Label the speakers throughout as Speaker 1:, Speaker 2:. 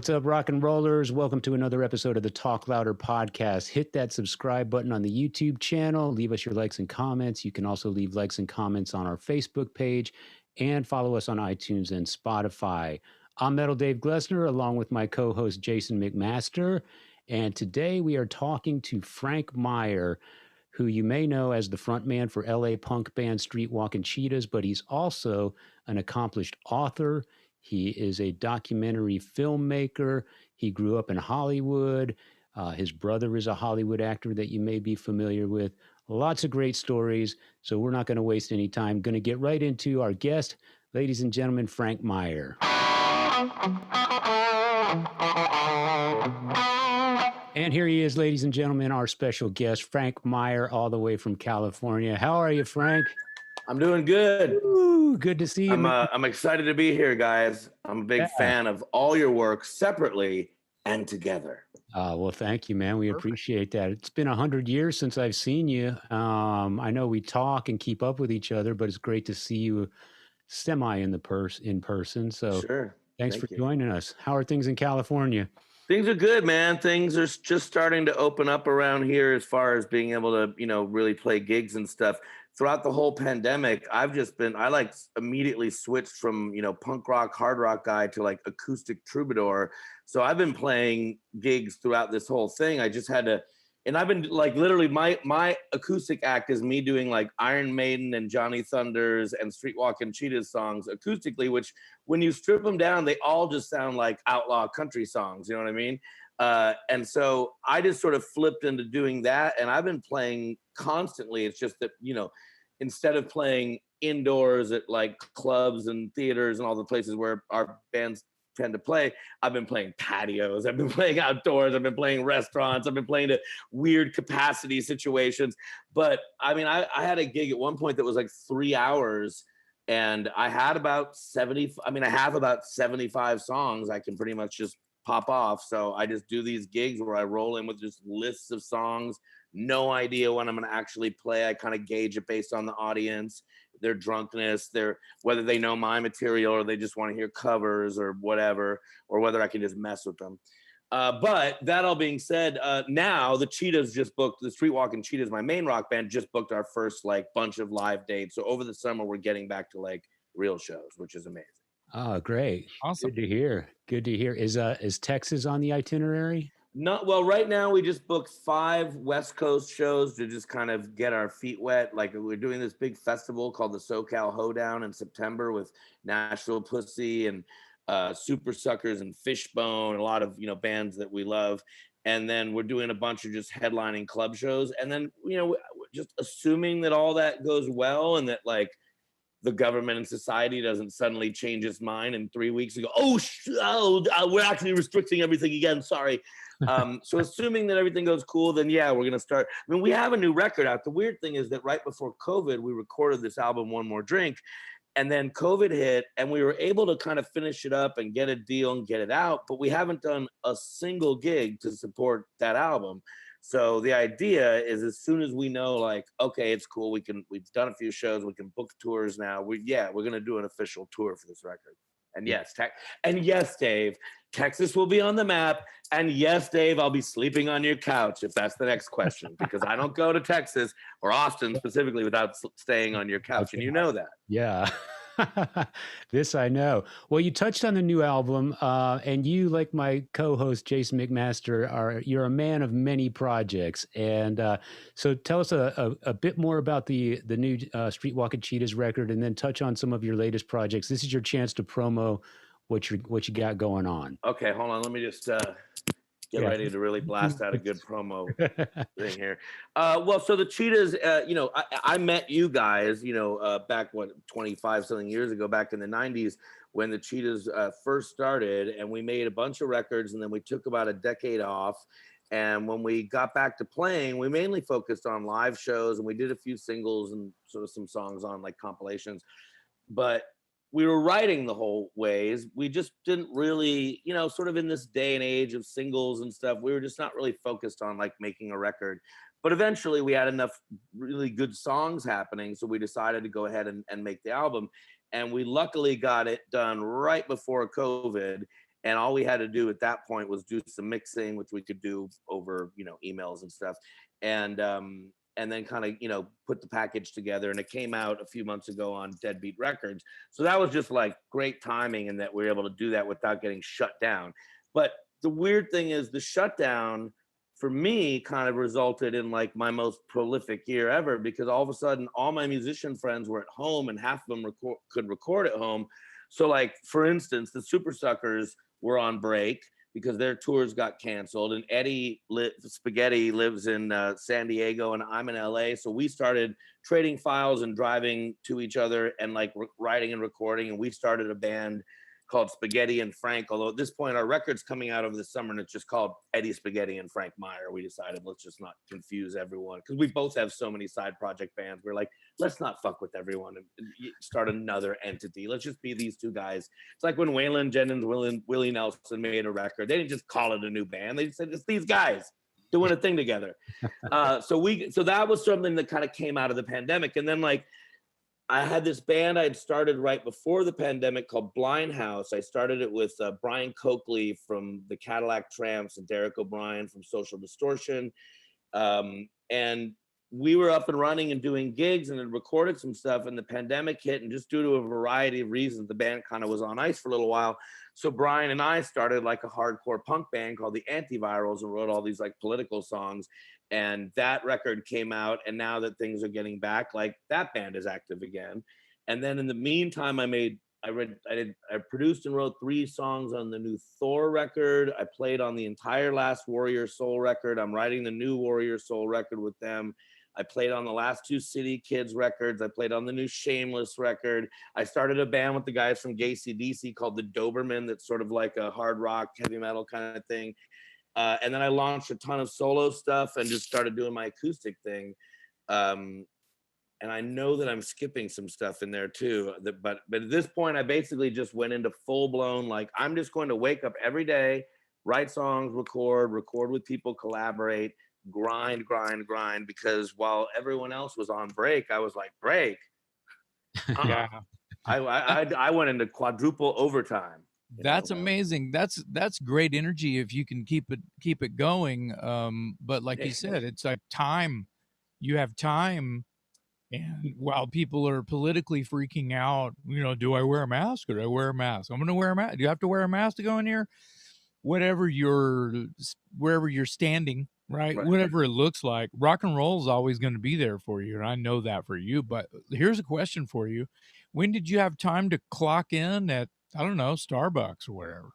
Speaker 1: What's up, rock and rollers? Welcome to another episode of the Talk Louder podcast. Hit that subscribe button on the YouTube channel. Leave us your likes and comments. You can also leave likes and comments on our Facebook page and follow us on iTunes and Spotify. I'm Metal Dave Glessner, along with my co-host Jason McMaster. And today we are talking to Frank Meyer, who you may know as the frontman for LA punk band Streetwalkin Cheetahs, but he's also an accomplished author. He is a documentary filmmaker. He grew up in Hollywood. His brother is a Hollywood actor that you may be familiar with. Lots of great stories. So we're not going to waste any time. Going to get right into our guest, ladies and gentlemen, Frank Meyer. And here he is, ladies and gentlemen, our special guest, Frank Meyer, all the way from California. How are you, Frank?
Speaker 2: I'm doing good.
Speaker 1: Ooh, good to see you.
Speaker 2: I'm excited to be here, guys. I'm a big fan of all your work separately and together.
Speaker 1: Well, thank you, man. We appreciate that. It's been 100 years since I've seen you. I know we talk and keep up with each other, but it's great to see you in person. So
Speaker 2: sure.
Speaker 1: Thanks for joining us. How are things in California?
Speaker 2: Things are good, man. Things are just starting to open up around here as far as being able to, really play gigs and stuff. Throughout the whole pandemic, I immediately switched from, punk rock, hard rock guy to like acoustic troubadour. So I've been playing gigs throughout this whole thing. I just had to, and I've been like literally my acoustic act is me doing like Iron Maiden and Johnny Thunders and Streetwalkin Cheetahs songs acoustically, which when you strip them down, they all just sound like outlaw country songs. You know what I mean? And so I just sort of flipped into doing that. And I've been playing constantly. It's just that, instead of playing indoors at like clubs and theaters and all the places where our bands tend to play, I've been playing patios, I've been playing outdoors, I've been playing restaurants, I've been playing to weird capacity situations. But I mean, I had a gig at one point that was like 3 hours and I have about 75 songs I can pretty much just pop off. So I just do these gigs where I roll in with just lists of songs, no idea when I'm going to actually play. I kind of gauge it based on the audience, their drunkenness, whether they know my material or they just want to hear covers or whatever, or whether I can just mess with them. But that all being said, now the Cheetahs just booked, the Streetwalkin Cheetahs, my main rock band, just booked our first like bunch of live dates. So over the summer, we're getting back to like real shows, which is amazing.
Speaker 1: Oh, great.
Speaker 3: Awesome.
Speaker 1: Good to hear. Good to hear. Is Texas on the itinerary?
Speaker 2: Not well, right now we just booked 5 West Coast shows to just kind of get our feet wet. Like we're doing this big festival called the SoCal Hoedown in September with Nashville Pussy and Super Suckers and Fishbone, a lot of bands that we love. And then we're doing a bunch of just headlining club shows. And then just assuming that all that goes well and that like the government and society doesn't suddenly change its mind and 3 weeks ago, we're actually restricting everything again. Sorry. So assuming that everything goes cool, then yeah, we're going to start. I mean, we have a new record out. The weird thing is that right before COVID, we recorded this album, One More Drink, and then COVID hit and we were able to kind of finish it up and get a deal and get it out, but we haven't done a single gig to support that album. So the idea is as soon as we know, like, okay, it's cool. We've done a few shows. We can book tours now. We're going to do an official tour for this record. And yes, Dave, Texas will be on the map. And yes, Dave, I'll be sleeping on your couch if that's the next question, because I don't go to Texas or Austin specifically without staying on your couch. And you know that.
Speaker 1: Yeah. This I know. Well, you touched on the new album, and you, like my co-host Jason McMaster, you're a man of many projects. And so tell us a bit more about the new Streetwalkin Cheetahs record, and then touch on some of your latest projects. This is your chance to promo what you got going on.
Speaker 2: Okay, hold on. Let me just get ready to really blast out a good promo thing here. Well, so the Cheetahs, I met you guys, back 25 something years ago, back in the 90s when the Cheetahs first started, and we made a bunch of records, and then we took about a decade off. And when we got back to playing, we mainly focused on live shows, and we did a few singles and sort of some songs on like compilations. But we were writing the whole ways. We just didn't really, sort of in this day and age of singles and stuff, we were just not really focused on like making a record. But eventually we had enough really good songs happening. So we decided to go ahead and make the album. And we luckily got it done right before COVID. And all we had to do at that point was do some mixing, which we could do over, emails and stuff. And then kind of, put the package together. And it came out a few months ago on Deadbeat Records. So that was just like great timing, and that we were able to do that without getting shut down. But the weird thing is the shutdown for me kind of resulted in like my most prolific year ever, because all of a sudden all my musician friends were at home and half of them could record at home. So like, for instance, the Super Suckers were on break because their tours got canceled, and Eddie Spaghetti lives in San Diego and I'm in LA. So we started trading files and driving to each other and like writing and recording. And we started a band called Spaghetti and Frank. Although at this point our record's coming out over the summer and it's just called Eddie Spaghetti and Frank Meyer. We decided let's just not confuse everyone, because we both have so many side project bands. We're like, let's not fuck with everyone and start another entity. Let's just be these two guys. It's like when Waylon Jennings, Willie Nelson made a record. They didn't just call it a new band. They just said it's these guys doing a thing together. So that was something that kind of came out of the pandemic. And then like, I had this band I had started right before the pandemic called Blind House. I started it with Brian Coakley from the Cadillac Tramps and Derek O'Brien from Social Distortion. And we were up and running and doing gigs and had recorded some stuff, and the pandemic hit, and just due to a variety of reasons, the band kind of was on ice for a little while. So Brian and I started like a hardcore punk band called the Antivirals and wrote all these like political songs. And that record came out, and now that things are getting back, like that band is active again. And then in the meantime, I produced and wrote 3 songs on the new Thor record. I played on the entire last Warrior Soul record. I'm writing the new Warrior Soul record with them. I played on the last 2 City Kids records. I played on the new Shameless record. I started a band with the guys from Gacy DC called the Doberman. That's sort of like a hard rock, heavy metal kind of thing. And then I launched a ton of solo stuff and just started doing my acoustic thing. And I know that I'm skipping some stuff in there too. But at this point, I basically just went into full blown, like, I'm just going to wake up every day, write songs, record with people, collaborate, grind. Because while everyone else was on break, I was like, break.
Speaker 3: Yeah.
Speaker 2: I went into quadruple overtime.
Speaker 3: That's amazing. That's great energy if you can keep it going. But like you said, it's like time. You have time, and while people are politically freaking out, do I wear a mask or do I wear a mask? I'm going to wear a mask. Do you have to wear a mask to go in here? Wherever you're standing, right? Whatever it looks like, rock and roll is always going to be there for you, and I know that for you. But here's a question for you: when did you have time to clock in at, I don't know, Starbucks or whatever?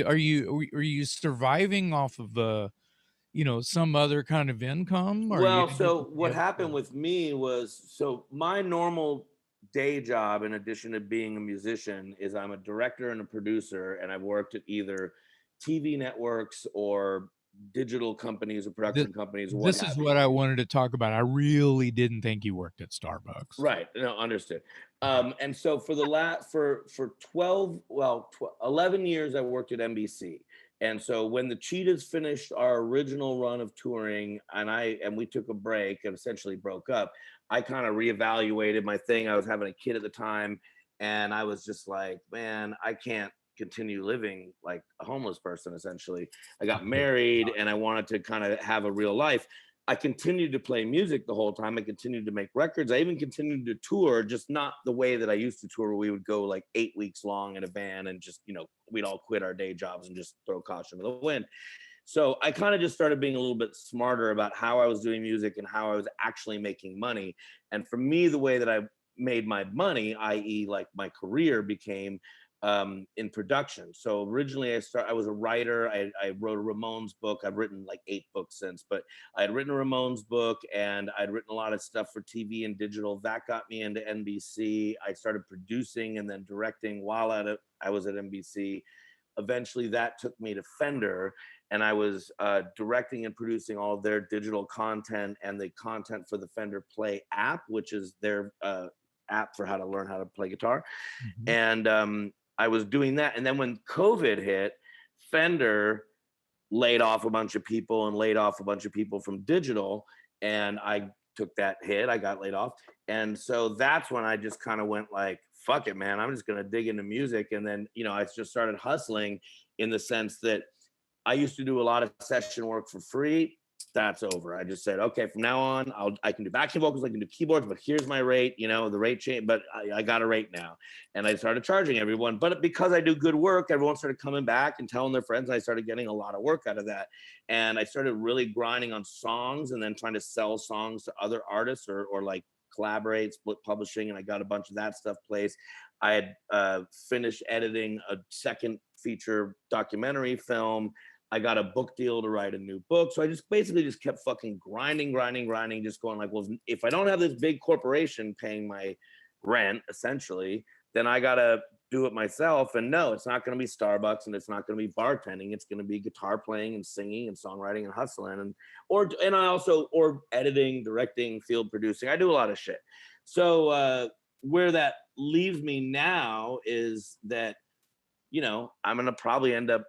Speaker 3: Are you surviving off of some other kind of income?
Speaker 2: So what happened with me was, so my normal day job, in addition to being a musician, is I'm a director and a producer, and I've worked at either TV networks or digital companies or production companies.
Speaker 3: This is what I wanted to talk about. I really didn't think you worked at Starbucks.
Speaker 2: Right. No, understood. And so for the 11 years, I worked at NBC. And so when the Cheetahs finished our original run of touring, and we took a break and essentially broke up, I kind of reevaluated my thing. I was having a kid at the time, and I was just like, man, I can't continue living like a homeless person, essentially. I got married and I wanted to kind of have a real life. I continued to play music the whole time. I continued to make records. I even continued to tour, just not the way that I used to tour, where we would go like 8 weeks long in a van and just, we'd all quit our day jobs and just throw caution to the wind. So I kind of just started being a little bit smarter about how I was doing music and how I was actually making money. And for me, the way that I made my money, i.e. like my career, became in production. So originally I was a writer. I wrote a Ramones book. I've written like 8 books since, but I had written a Ramones book, and I'd written a lot of stuff for TV and digital. That got me into NBC. I started producing and then directing while I was at NBC. Eventually that took me to Fender, and I was directing and producing all of their digital content and the content for the Fender Play app, which is their app for how to learn how to play guitar. Mm-hmm. And I was doing that. And then when COVID hit, Fender laid off a bunch of people from digital. And I took that hit. I got laid off. And so that's when I just kind of went like, fuck it, man, I'm just going to dig into music. And then, you know, I just started hustling in the sense that I used to do a lot of session work for free. That's over. I just said, okay, from now on, I can do backing vocals, I can do keyboards, but here's my rate, you know, the rate change, but I got a rate now. And I started charging everyone. But because I do good work, everyone started coming back and telling their friends, and I started getting a lot of work out of that. And I started really grinding on songs and then trying to sell songs to other artists or like collaborate, split publishing, and I got a bunch of that stuff placed. I had finished editing a second feature documentary film. I got a book deal to write a new book. So I just basically just kept fucking grinding, just going like, well, if I don't have this big corporation paying my rent, essentially, then I got to do it myself. And no, it's not going to be Starbucks and it's not going to be bartending. It's going to be guitar playing and singing and songwriting and hustling and I also editing, directing, field producing. I do a lot of shit. So where that leaves me now is that, you know, I'm going to probably end up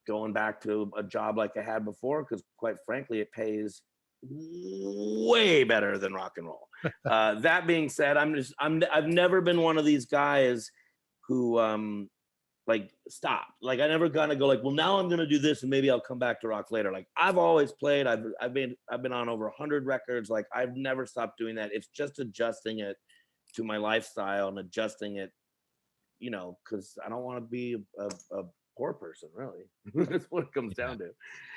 Speaker 2: going back to a job like I had before, because quite frankly, it pays way better than rock and roll. That being said, I've never been one of these guys who like stopped. Like I never gonna go like, well, now I'm gonna do this and maybe I'll come back to rock later. Like I've always played. I've been on over 100 records. Like I've never stopped doing that. It's just adjusting it to my lifestyle and adjusting it, you know, because I don't want to be a poor person, really. That's what it comes down to.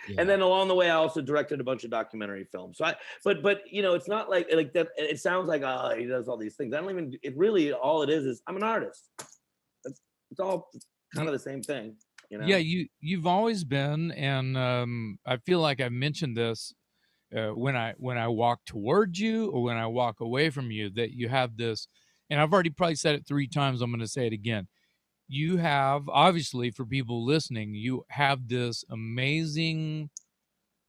Speaker 2: Yeah. And then along the way, I also directed a bunch of documentary films. So but you know, it's not like that. It sounds like, oh, he does all these things. I don't even. It really, all it is I'm an artist. It's all kind of the same thing, you know.
Speaker 3: Yeah, you've always been, and I feel like I've mentioned this when I walk towards you or when I walk away from you, that you have this, and I've already probably said it 3 times. I'm going to say it again. You have, obviously, for people listening, you have this amazing,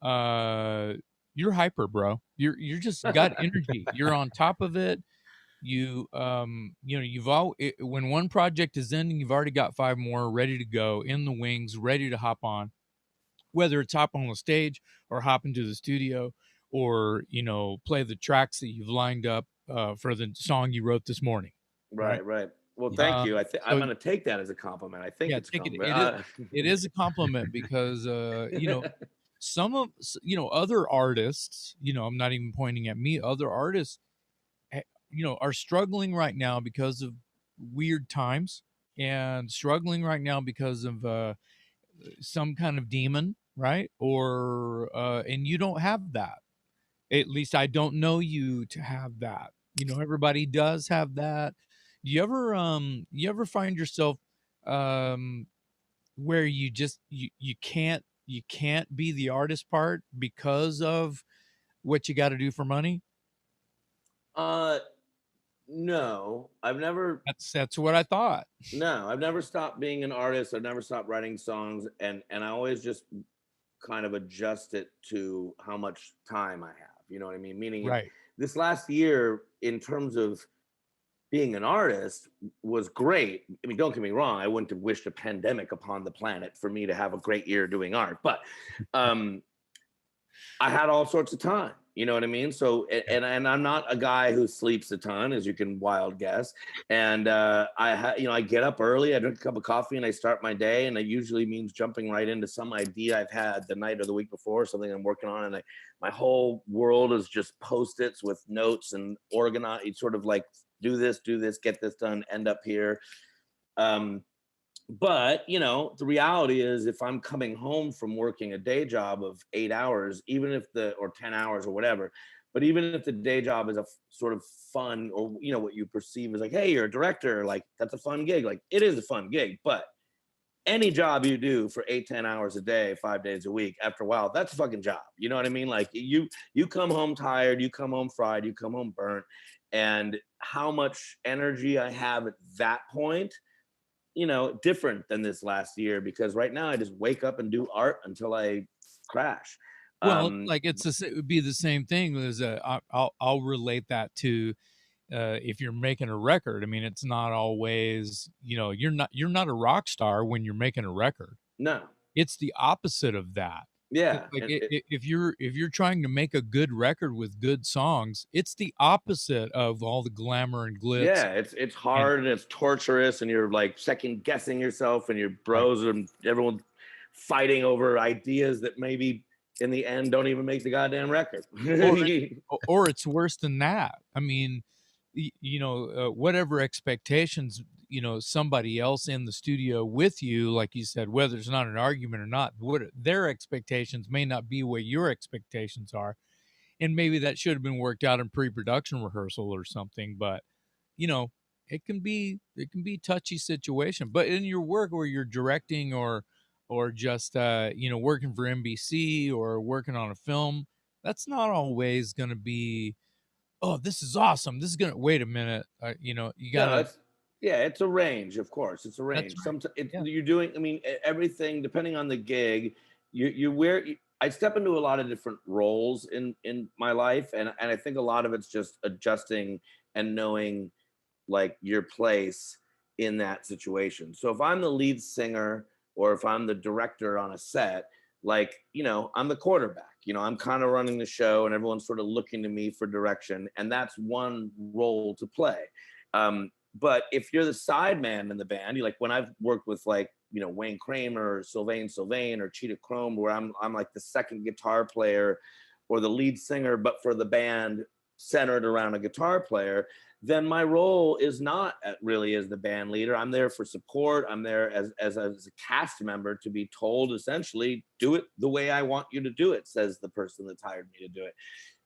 Speaker 3: you're hyper, bro. You're just got energy. You're on top of it. You know, when one project is ending, you've already got 5 more ready to go, in the wings, ready to hop on, whether it's hop on the stage or hop into the studio or, you know, play the tracks that you've lined up for the song you wrote this morning.
Speaker 2: Right. Well, thank you. I'm going to take that as a compliment. I think it's a compliment.
Speaker 3: It is a compliment because, you know, some of, you know, other artists, you know, I'm not even pointing at me, other artists, you know, are struggling right now because of weird times and struggling right now because of some kind of demon, right? Or, and you don't have that. At least I don't know you to have that. You know, everybody does have that. You ever find yourself where you just you can't be the artist part because of what you got to do for money?
Speaker 2: No, I've never.
Speaker 3: That's what I thought.
Speaker 2: No, I've never stopped being an artist. I've never stopped writing songs, and I always just kind of adjust it to how much time I have. You know what I mean? Meaning,
Speaker 3: right.
Speaker 2: This last year, in terms of being an artist, was great. I mean, don't get me wrong. I wouldn't have wished a pandemic upon the planet for me to have a great year doing art, but I had all sorts of time. You know what I mean? So, and I'm not a guy who sleeps a ton, as you can wild guess. And I get up early, I drink a cup of coffee, and I start my day. And it usually means jumping right into some idea I've had the night or the week before, something I'm working on. And my whole world is just Post-its with notes and organized, sort of like do this, get this done, end up here. But, you know, the reality is if I'm coming home from working a day job of 8 hours, even if or 10 hours or whatever, but even if the day job is a sort of fun, or, you know, what you perceive as like, hey, you're a director, like that's a fun gig. Like it is a fun gig, but any job you do for 8-10 hours a day, 5 days a week, after a while, that's a fucking job. You know what I mean? Like you come home tired, you come home fried, you come home burnt, and how much energy I have at that point, you know, different than this last year, because right now I just wake up and do art until I crash.
Speaker 3: Well, like it would be the same thing as I'll relate that to if you're making a record. I mean, it's not always, you know, you're not a rock star when you're making a record.
Speaker 2: No,
Speaker 3: it's the opposite of that.
Speaker 2: Yeah.
Speaker 3: Like if you're trying to make a good record with good songs, it's the opposite of all the glamour and glitz.
Speaker 2: Yeah, it's
Speaker 3: And
Speaker 2: hard and it's torturous, and you're like second guessing yourself, and your
Speaker 3: right.
Speaker 2: bros and everyone fighting over ideas that maybe in the end don't even make the goddamn record.
Speaker 3: Or it's worse than that. I mean, whatever expectations, somebody else in the studio with you, like you said, whether it's not an argument or not, what their expectations may not be what your expectations are. And maybe that should have been worked out in pre-production rehearsal or something, but you know, it can be a touchy situation. But in your work where you're directing or just working for NBC or working on a film, that's not always going to be, oh, this is awesome, this is going to, wait a minute, you
Speaker 2: No,
Speaker 3: gotta,
Speaker 2: it's a range, of course. It's a
Speaker 3: that's
Speaker 2: range.
Speaker 3: right, yeah,
Speaker 2: You're doing, I mean, everything depending on the gig, you wear I step into a lot of different roles in my life, and I think a lot of it's just adjusting and knowing like your place in that situation. So if I'm the lead singer or if I'm the director on a set, like, I'm the quarterback, I'm kind of running the show and everyone's sort of looking to me for direction. And that's one role to play. But if you're the side man in the band, you like when I've worked with like, Wayne Kramer or Sylvain or Cheetah Chrome, where I'm like the second guitar player or the lead singer, but for the band centered around a guitar player, then my role is not really as the band leader. I'm there for support. I'm there as a cast member to be told essentially, do it the way I want you to do it, says the person that's hired me to do it.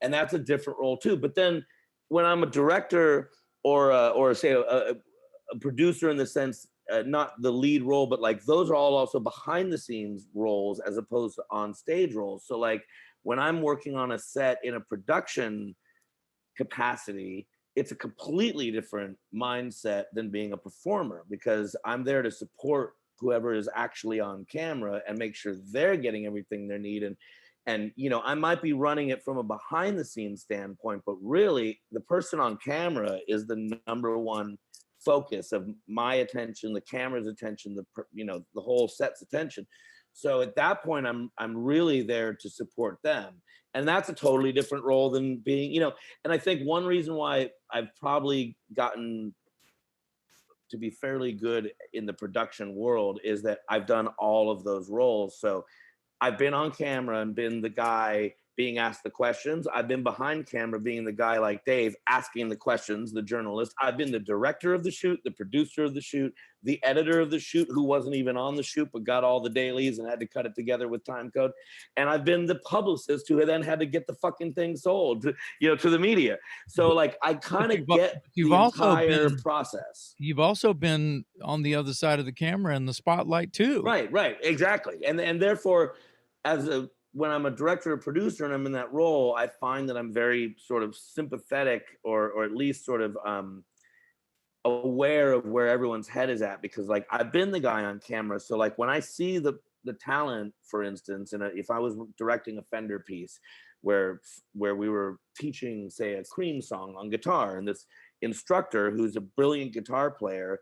Speaker 2: And that's a different role too. But then when I'm a director or say a producer in the sense, not the lead role, but like those are all also behind the scenes roles as opposed to on stage roles. So like when I'm working on a set in a production capacity, it's a completely different mindset than being a performer, because I'm there to support whoever is actually on camera and make sure they're getting everything they need. And I might be running it from a behind the scenes standpoint, but really the person on camera is the number one focus of my attention, the camera's attention, the whole set's attention. So at that point, I'm really there to support them, and that's a totally different role than being, And I think one reason why I've probably gotten to be fairly good in the production world is that I've done all of those roles. So I've been on camera and been the guy being asked the questions. I've been behind camera being the guy like Dave asking the questions, the journalist. I've been the director of the shoot, the producer of the shoot, the editor of the shoot who wasn't even on the shoot but got all the dailies and had to cut it together with time code. And I've been the publicist who then had to get the fucking thing sold to the media. So like I kind of get the entire process.
Speaker 3: You've also been on the other side of the camera in the spotlight too.
Speaker 2: Right, exactly. And therefore, when I'm a director or producer and I'm in that role, I find that I'm very sort of sympathetic or at least sort of aware of where everyone's head is at, because like I've been the guy on camera. So like when I see the talent, for instance, and if I was directing a Fender piece where we were teaching, say, a Cream song on guitar, and this instructor who's a brilliant guitar player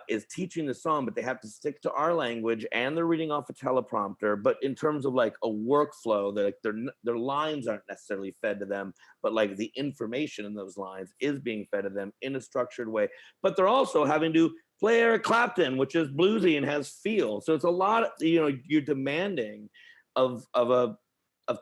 Speaker 2: is teaching the song, but they have to stick to our language and they're reading off a teleprompter. But in terms of like a workflow, that their lines aren't necessarily fed to them, but like the information in those lines is being fed to them in a structured way. But they're also having to play Eric Clapton, which is bluesy and has feel. So it's a lot, you're demanding of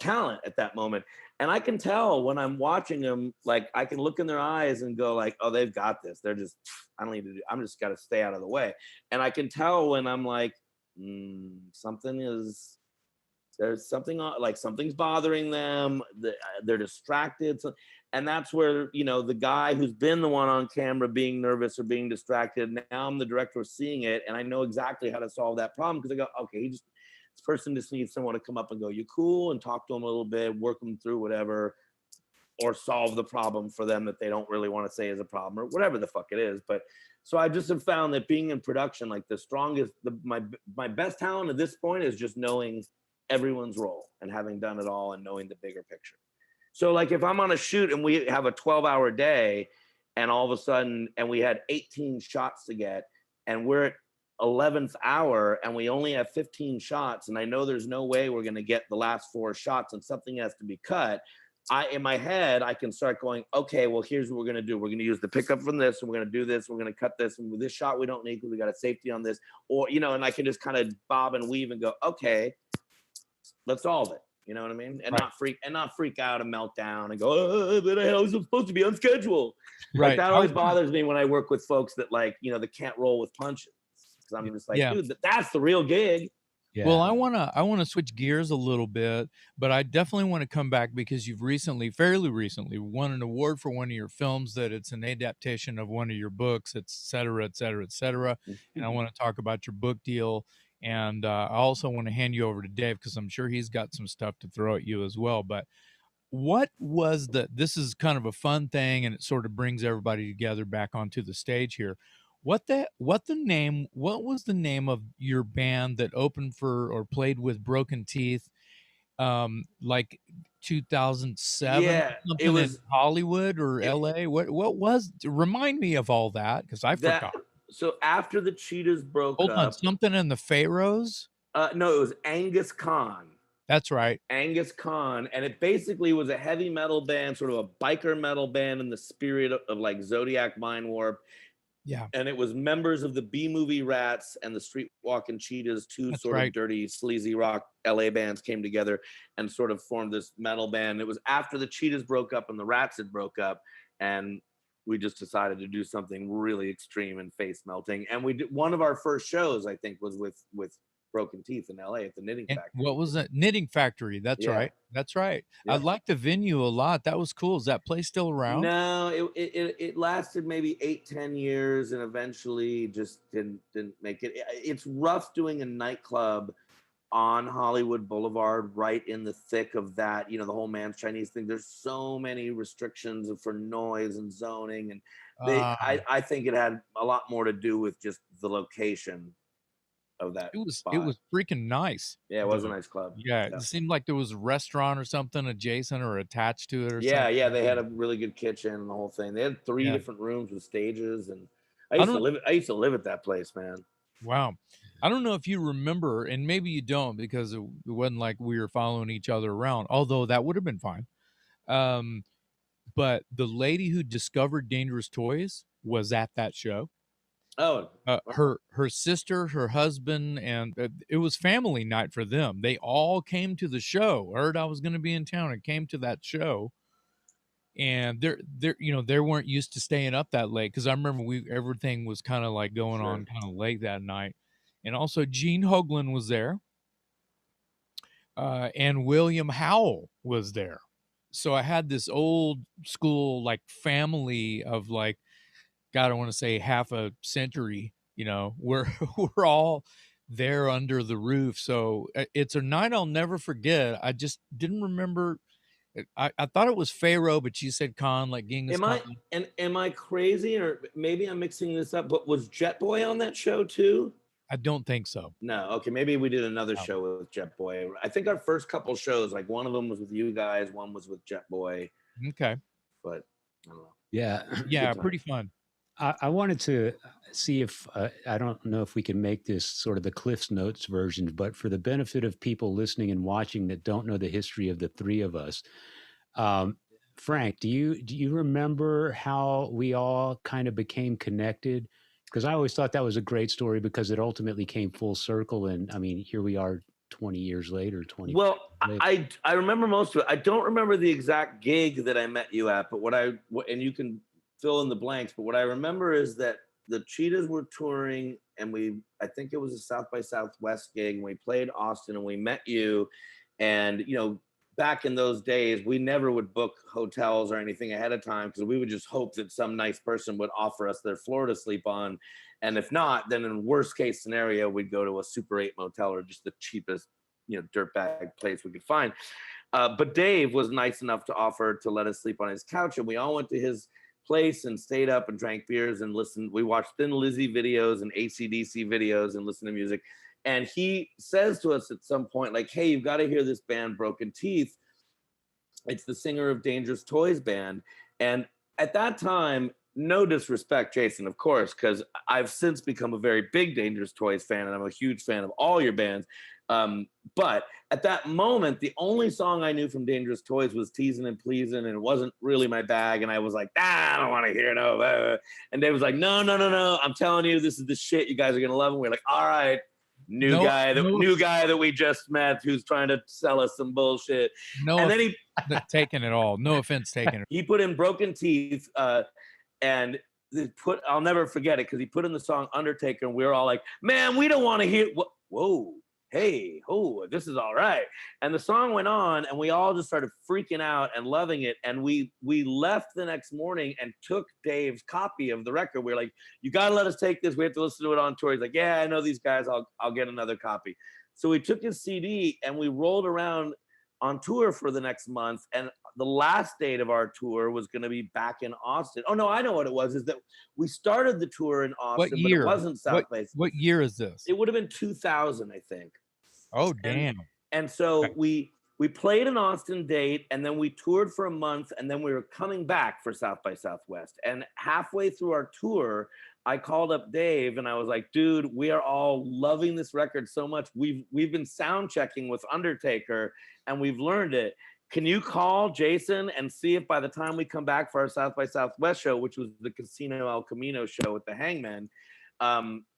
Speaker 2: talent at that moment. And I can tell when I'm watching them, like I can look in their eyes and go like, oh, they've got this. They're just, I don't need to do, I'm just got to stay out of the way. And I can tell when I'm like, there's something like something's bothering them. They're distracted. So, and that's where, the guy who's been the one on camera being nervous or being distracted, now I'm the director seeing it. And I know exactly how to solve that problem, because I go, okay, this person just needs someone to come up and go, you cool, and talk to them a little bit, work them through whatever, or solve the problem for them that they don't really want to say is a problem, or whatever the fuck it is. But so I just have found that being in production, like my best talent at this point is just knowing everyone's role and having done it all and knowing the bigger picture. So like if I'm on a shoot and we have a 12-hour day and all of a sudden, and we had 18 shots to get, and we're at 11th hour and we only have 15 shots, and I know there's no way we're going to get the last 4 shots and something has to be cut, in my head, I can start going, okay, well, here's what we're going to do. We're going to use the pickup from this, and we're going to do this. We're going to cut this. And with this shot, we don't need because we got a safety on this. Or, you know, and I can just kind of bob and weave and go, okay, let's solve it. You know what I mean? And not freak out and melt down and go, oh, but I was supposed to be on schedule.
Speaker 3: Right.
Speaker 2: Like, that always bothers me when I work with folks that, like, you know, that can't roll with punches. Because I'm just like, dude, that's the real gig.
Speaker 3: Yeah. Well, I wanna switch gears a little bit, but I definitely want to come back because you've fairly recently, won an award for one of your films that it's an adaptation of one of your books, et cetera, et cetera, et cetera. And I want to talk about your book deal. And I also want to hand you over to Dave because I'm sure he's got some stuff to throw at you as well. But what was this is kind of a fun thing, and it sort of brings everybody together back onto the stage here. What was the name of your band that opened for or played with Broken Teeth, like 2007?
Speaker 2: Yeah,
Speaker 3: it was in Hollywood or LA. What was? Remind me of all that because I forgot.
Speaker 2: So after the Cheetahs broke up,
Speaker 3: hold on, something in the Pharaohs?
Speaker 2: No, it was Angus Khan.
Speaker 3: That's right,
Speaker 2: Angus Khan, and it basically was a heavy metal band, sort of a biker metal band in the spirit of like Zodiac Mind Warp.
Speaker 3: Yeah.
Speaker 2: And it was members of the B-Movie Rats and the Streetwalkin Cheetahs, two of dirty, sleazy rock LA bands came together and sort of formed this metal band. It was after the Cheetahs broke up and the Rats had broke up, and we just decided to do something really extreme and face melting. And we did one of our first shows, I think, was with Broken Teeth in LA at the Knitting Factory.
Speaker 3: What was that? Knitting Factory. That's right. That's right. I liked the venue a lot. That was cool. Is that place still around?
Speaker 2: No, it lasted maybe 8-10 years and eventually just didn't make it. It's rough doing a nightclub on Hollywood Boulevard, right in the thick of that, you know, the whole man's Chinese thing. There's so many restrictions for noise and zoning, and I think it had a lot more to do with just the location of that. It
Speaker 3: was freaking nice.
Speaker 2: Yeah, it was a nice club.
Speaker 3: Yeah, it seemed like there was a restaurant or something adjacent or attached to it or something.
Speaker 2: Yeah, they had a really good kitchen and the whole thing. They had 3 different rooms with stages, and I used to live at that place, man.
Speaker 3: Wow. I don't know if you remember, and maybe you don't because it wasn't like we were following each other around, although that would have been fine. But the lady who discovered Dangerous Toys was at that show.
Speaker 2: Oh,
Speaker 3: her sister, her husband, and it was family night for them. They all came to the show. Heard I was going to be in town and came to that show. And they weren't used to staying up that late because I remember everything was kind of like going on kind of late that night. And also Gene Hoglan was there, and William Howell was there. So I had this old school like family of like, God, I want to say half a century, you know, we're all there under the roof. So it's a night I'll never forget. I just didn't remember. I thought it was Pharaoh, but you said Khan, like Genghis Khan.
Speaker 2: Am I crazy, or maybe I'm mixing this up, but was Jet Boy on that show too?
Speaker 3: I don't think so.
Speaker 2: No. Okay. Maybe we did another show with Jet Boy. I think our first couple shows, like one of them was with you guys, one was with Jet Boy.
Speaker 3: Okay.
Speaker 2: But I don't know.
Speaker 1: Yeah.
Speaker 3: Yeah. Pretty fun.
Speaker 1: I wanted to see if, I don't know if we can make this sort of the Cliff's Notes version, but for the benefit of people listening and watching that don't know the history of the three of us, Frank, do you remember how we all kind of became connected? Because I always thought that was a great story because it ultimately came full circle. And I mean, here we are 20 years later, 20.
Speaker 2: Well, I remember most of it. I don't remember the exact gig that I met you at, but and you can fill in the blanks, but what I remember is that the Cheetahs were touring and I think it was a South by Southwest gig, and we played Austin and we met you. And, you know, back in those days, we never would book hotels or anything ahead of time because we would just hope that some nice person would offer us their floor to sleep on. And if not, then in worst case scenario, we'd go to a Super 8 motel or just the cheapest, you know, dirtbag place we could find. But Dave was nice enough to offer to let us sleep on his couch, and we all went to his place and stayed up and drank beers and listened. We watched Thin Lizzy videos and AC/DC videos and listened to music. And he says to us at some point, like, hey, you've got to hear this band, Broken Teeth. It's the singer of Dangerous Toys band. And at that time, no disrespect, Jason, of course, because I've since become a very big Dangerous Toys fan, and I'm a huge fan of all your bands. But at that moment, the only song I knew from Dangerous Toys was Teasin' and Pleasin', and it wasn't really my bag. And I was like, I don't want to hear no. Blah, blah. And Dave was like, no. I'm telling you, this is the shit. You guys are gonna love it. We're like, all right, new guy that we just met who's trying to sell us some bullshit. And then he
Speaker 3: taking it all. No offense taken.
Speaker 2: He put in Broken Teeth. And I'll never forget it because he put in the song Undertaker, and we were all like, man, we don't want to hear. Whoa, hey, oh, this is all right. And the song went on, and we all just started freaking out and loving it. And we left the next morning and took Dave's copy of the record. We were like, you got to let us take this. We have to listen to it on tour. He's like, yeah, I know these guys. I'll get another copy. So we took his CD and we rolled around on tour for the next month. And the last date of our tour was going to be back in Austin. Oh no, I know what it was. Is that we started the tour in Austin,
Speaker 3: what year?
Speaker 2: But it wasn't South by.
Speaker 3: What year is this?
Speaker 2: It would have been 2000, I think.
Speaker 3: Oh damn!
Speaker 2: And so we played an Austin date, and then we toured for a month, and then we were coming back for South by Southwest. And halfway through our tour, I called up Dave, and I was like, "Dude, we are all loving this record so much. We've been sound checking with Undertaker, and we've learned it. Can you call Jason and see if by the time we come back for our South by Southwest show, which was the Casino El Camino show with the Hangman,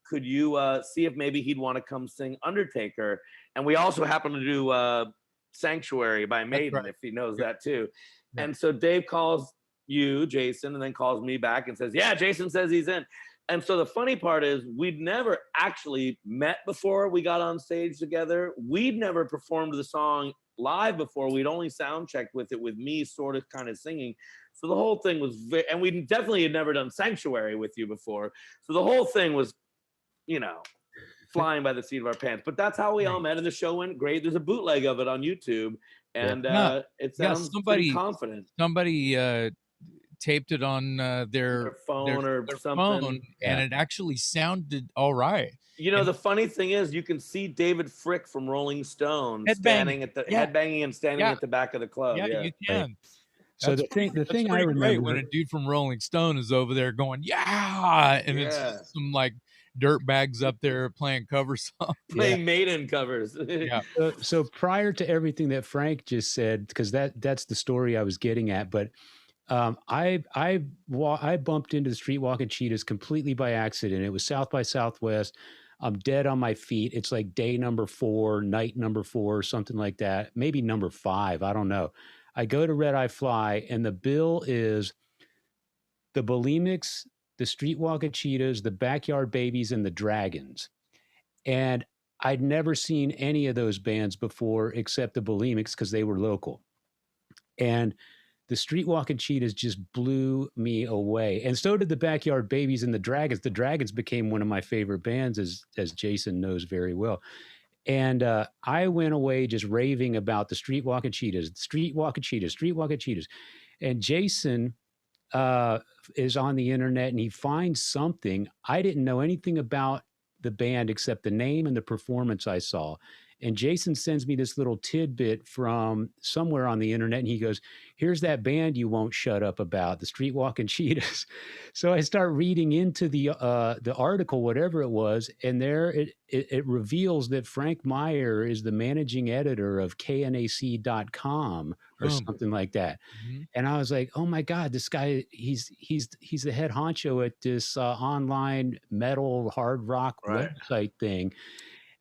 Speaker 2: could you see if maybe he'd want to come sing Undertaker?" And we also happen to do Sanctuary by Maiden, right, if he knows that too. Yeah. And so Dave calls you, Jason, and then calls me back and says, yeah, Jason says he's in. And so the funny part is we'd never actually met before we got on stage together. We'd never performed the song live before. We'd only sound checked with it with me sort of kind of singing. So the whole thing was and we definitely had never done Sanctuary with you before. So the whole thing was, flying by the seat of our pants. But that's how we all met, and the show went great. There's a bootleg of it on YouTube, and it sounds pretty confident.
Speaker 3: Somebody taped it on their
Speaker 2: phone or
Speaker 3: their
Speaker 2: something,
Speaker 3: phone, and it actually sounded all right.
Speaker 2: The funny thing is, you can see David Frick from Rolling Stone standing at the headbanging and standing at the back of the club. Yeah,
Speaker 3: you can. Right.
Speaker 1: So the thing I remember
Speaker 3: when a dude from Rolling Stone is over there going, yeah, and it's some like dirt bags up there playing cover songs,
Speaker 2: playing Maiden covers.
Speaker 1: So prior to everything that Frank just said, because that's the story I was getting at, but I bumped into the Streetwalkin Cheetahs completely by accident. It was South by Southwest. I'm dead on my feet. It's like day number 4, night number 4, something like that. Maybe number 5. I don't know. I go to Red Eye Fly, and the bill is the Bulimics, the Streetwalkin Cheetahs, the Backyard Babies, and the Dragons. And I'd never seen any of those bands before except the Bulimics because they were local. And the Streetwalkin Cheetahs just blew me away. And so did the Backyard Babies and the Dragons. The Dragons became one of my favorite bands, as Jason knows very well. And I went away just raving about the Streetwalkin Cheetahs, Streetwalkin Cheetahs, Streetwalkin Cheetahs. And Jason is on the internet, and he finds something. I didn't know anything about the band except the name and the performance I saw. And Jason sends me this little tidbit from somewhere on the internet, and he goes, here's that band you won't shut up about, the Streetwalkin Cheetahs. So I start reading into the article, whatever it was, and there it reveals that Frank Meyer is the managing editor of knac.com or something like that. Mm-hmm. And I was like, oh my God, this guy, he's the head honcho at this online metal hard rock website thing.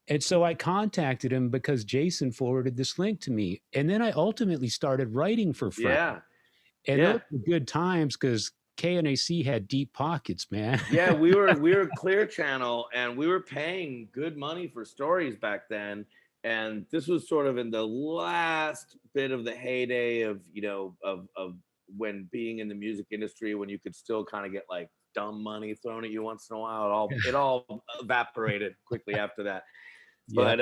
Speaker 1: And so I contacted him because Jason forwarded this link to me. And then I ultimately started writing for Frank.
Speaker 2: Yeah.
Speaker 1: And those were good times because KNAC had deep pockets, man.
Speaker 2: Yeah, we were Clear Channel, and we were paying good money for stories back then. And this was sort of in the last bit of the heyday of when being in the music industry, when you could still kind of get like dumb money thrown at you once in a while. It all evaporated quickly after that. But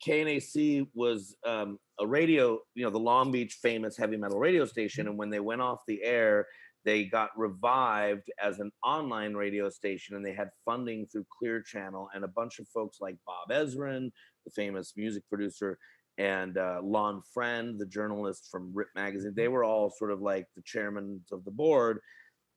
Speaker 2: KNAC was a radio, the Long Beach famous heavy metal radio station. And when they went off the air, they got revived as an online radio station, and they had funding through Clear Channel, and a bunch of folks like Bob Ezrin, the famous music producer, and Lon Friend, the journalist from Rip Magazine. They were all sort of like the chairmen of the board.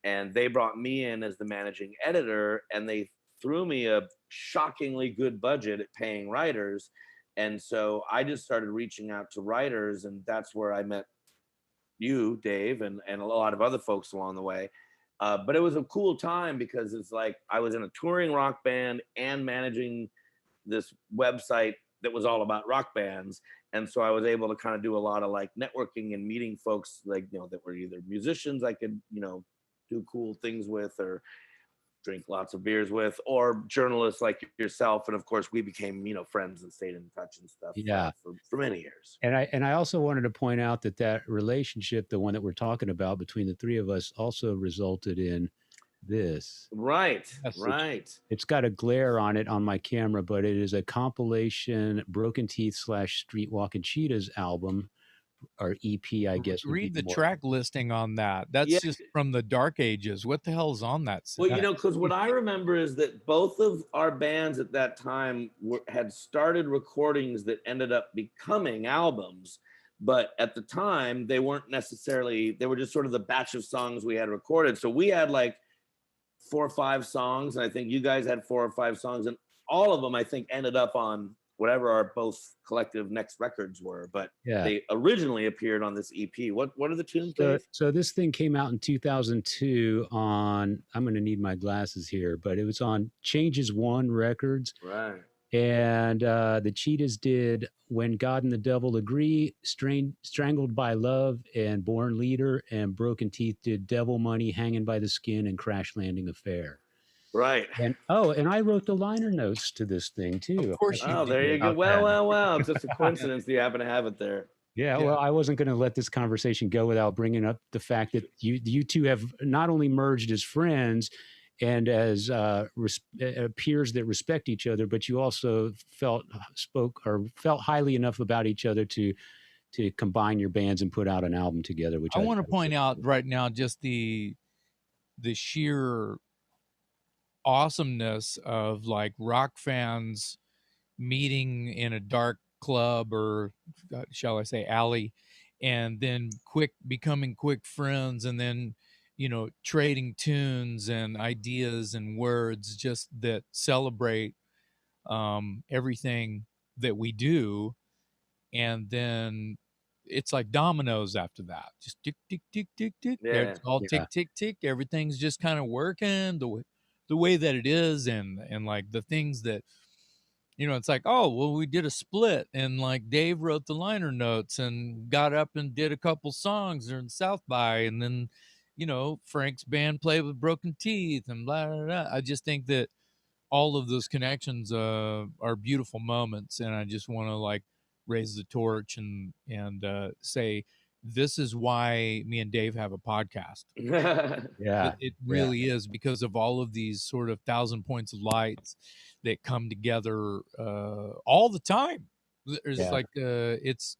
Speaker 2: and they brought me in as the managing editor, and they threw me a shockingly good budget at paying writers. And so I just started reaching out to writers, and that's where I met you, Dave, and a lot of other folks along the way. But it was a cool time because it's like I was in a touring rock band and managing this website that was all about rock bands. And so I was able to kind of do a lot of like networking and meeting folks like, you know, that were either musicians I could, you know, do cool things with or drink lots of beers with, or journalists like yourself. And of course we became, you know, friends and stayed in touch and stuff for many years.
Speaker 1: And I also wanted to point out that relationship, the one that we're talking about between the three of us, also resulted in this.
Speaker 2: Right.
Speaker 3: Yes.
Speaker 2: Right.
Speaker 1: It's got a glare on it on my camera, but it is a compilation Broken Teeth / Streetwalkin Cheetahs album, or EP, I guess.
Speaker 3: Read the track listing on that. That's just from the dark ages. What the hell's on that set?
Speaker 2: Well, you know, because what I remember is that both of our bands at that time had started recordings that ended up becoming albums. But at the time, they weren't necessarily, they were just sort of the batch of songs we had recorded. So we had like 4 or 5 songs, and I think you guys had 4 or 5 songs, and all of them, I think, ended up on whatever our both collective next records were, but they originally appeared on this EP. What are the tunes?
Speaker 1: So this thing came out in 2002 on, I'm going to need my glasses here, but it was on Changes One Records.
Speaker 2: Right.
Speaker 1: And the Cheetahs did When God and the Devil Agree, Strangled by Love, and Born Leader, and Broken Teeth did Devil Money, Hanging by the Skin, and Crash Landing Affair.
Speaker 2: Right.
Speaker 1: And I wrote the liner notes to this thing too.
Speaker 3: Of course.
Speaker 2: Oh, there you go. Well. It's just a coincidence that you happen to have it there.
Speaker 1: Yeah, well, I wasn't going to let this conversation go without bringing up the fact that you two have not only merged as friends and as peers that respect each other, but you also felt highly enough about each other to combine your bands and put out an album together. Which
Speaker 3: I want to point out right now just the sheer awesomeness of like rock fans meeting in a dark club, or shall I say alley, and then becoming quick friends, and then, you know, trading tunes and ideas and words just that celebrate everything that we do. And then it's like dominoes after that, just tick tick tick tick tick. It's all tick tick tick. Everything's just kind of working the way that it is, and like the things that, you know, it's like, oh, well, we did a split, and like Dave wrote the liner notes and got up and did a couple songs during South by, and then, you know, Frank's band played with Broken Teeth and blah, blah, blah. I just think that all of those connections are beautiful moments, and I just want to like raise the torch and say, this is why me and Dave have a podcast. It really is, because of all of these sort of 1,000 points of lights that come together all the time. There's like it's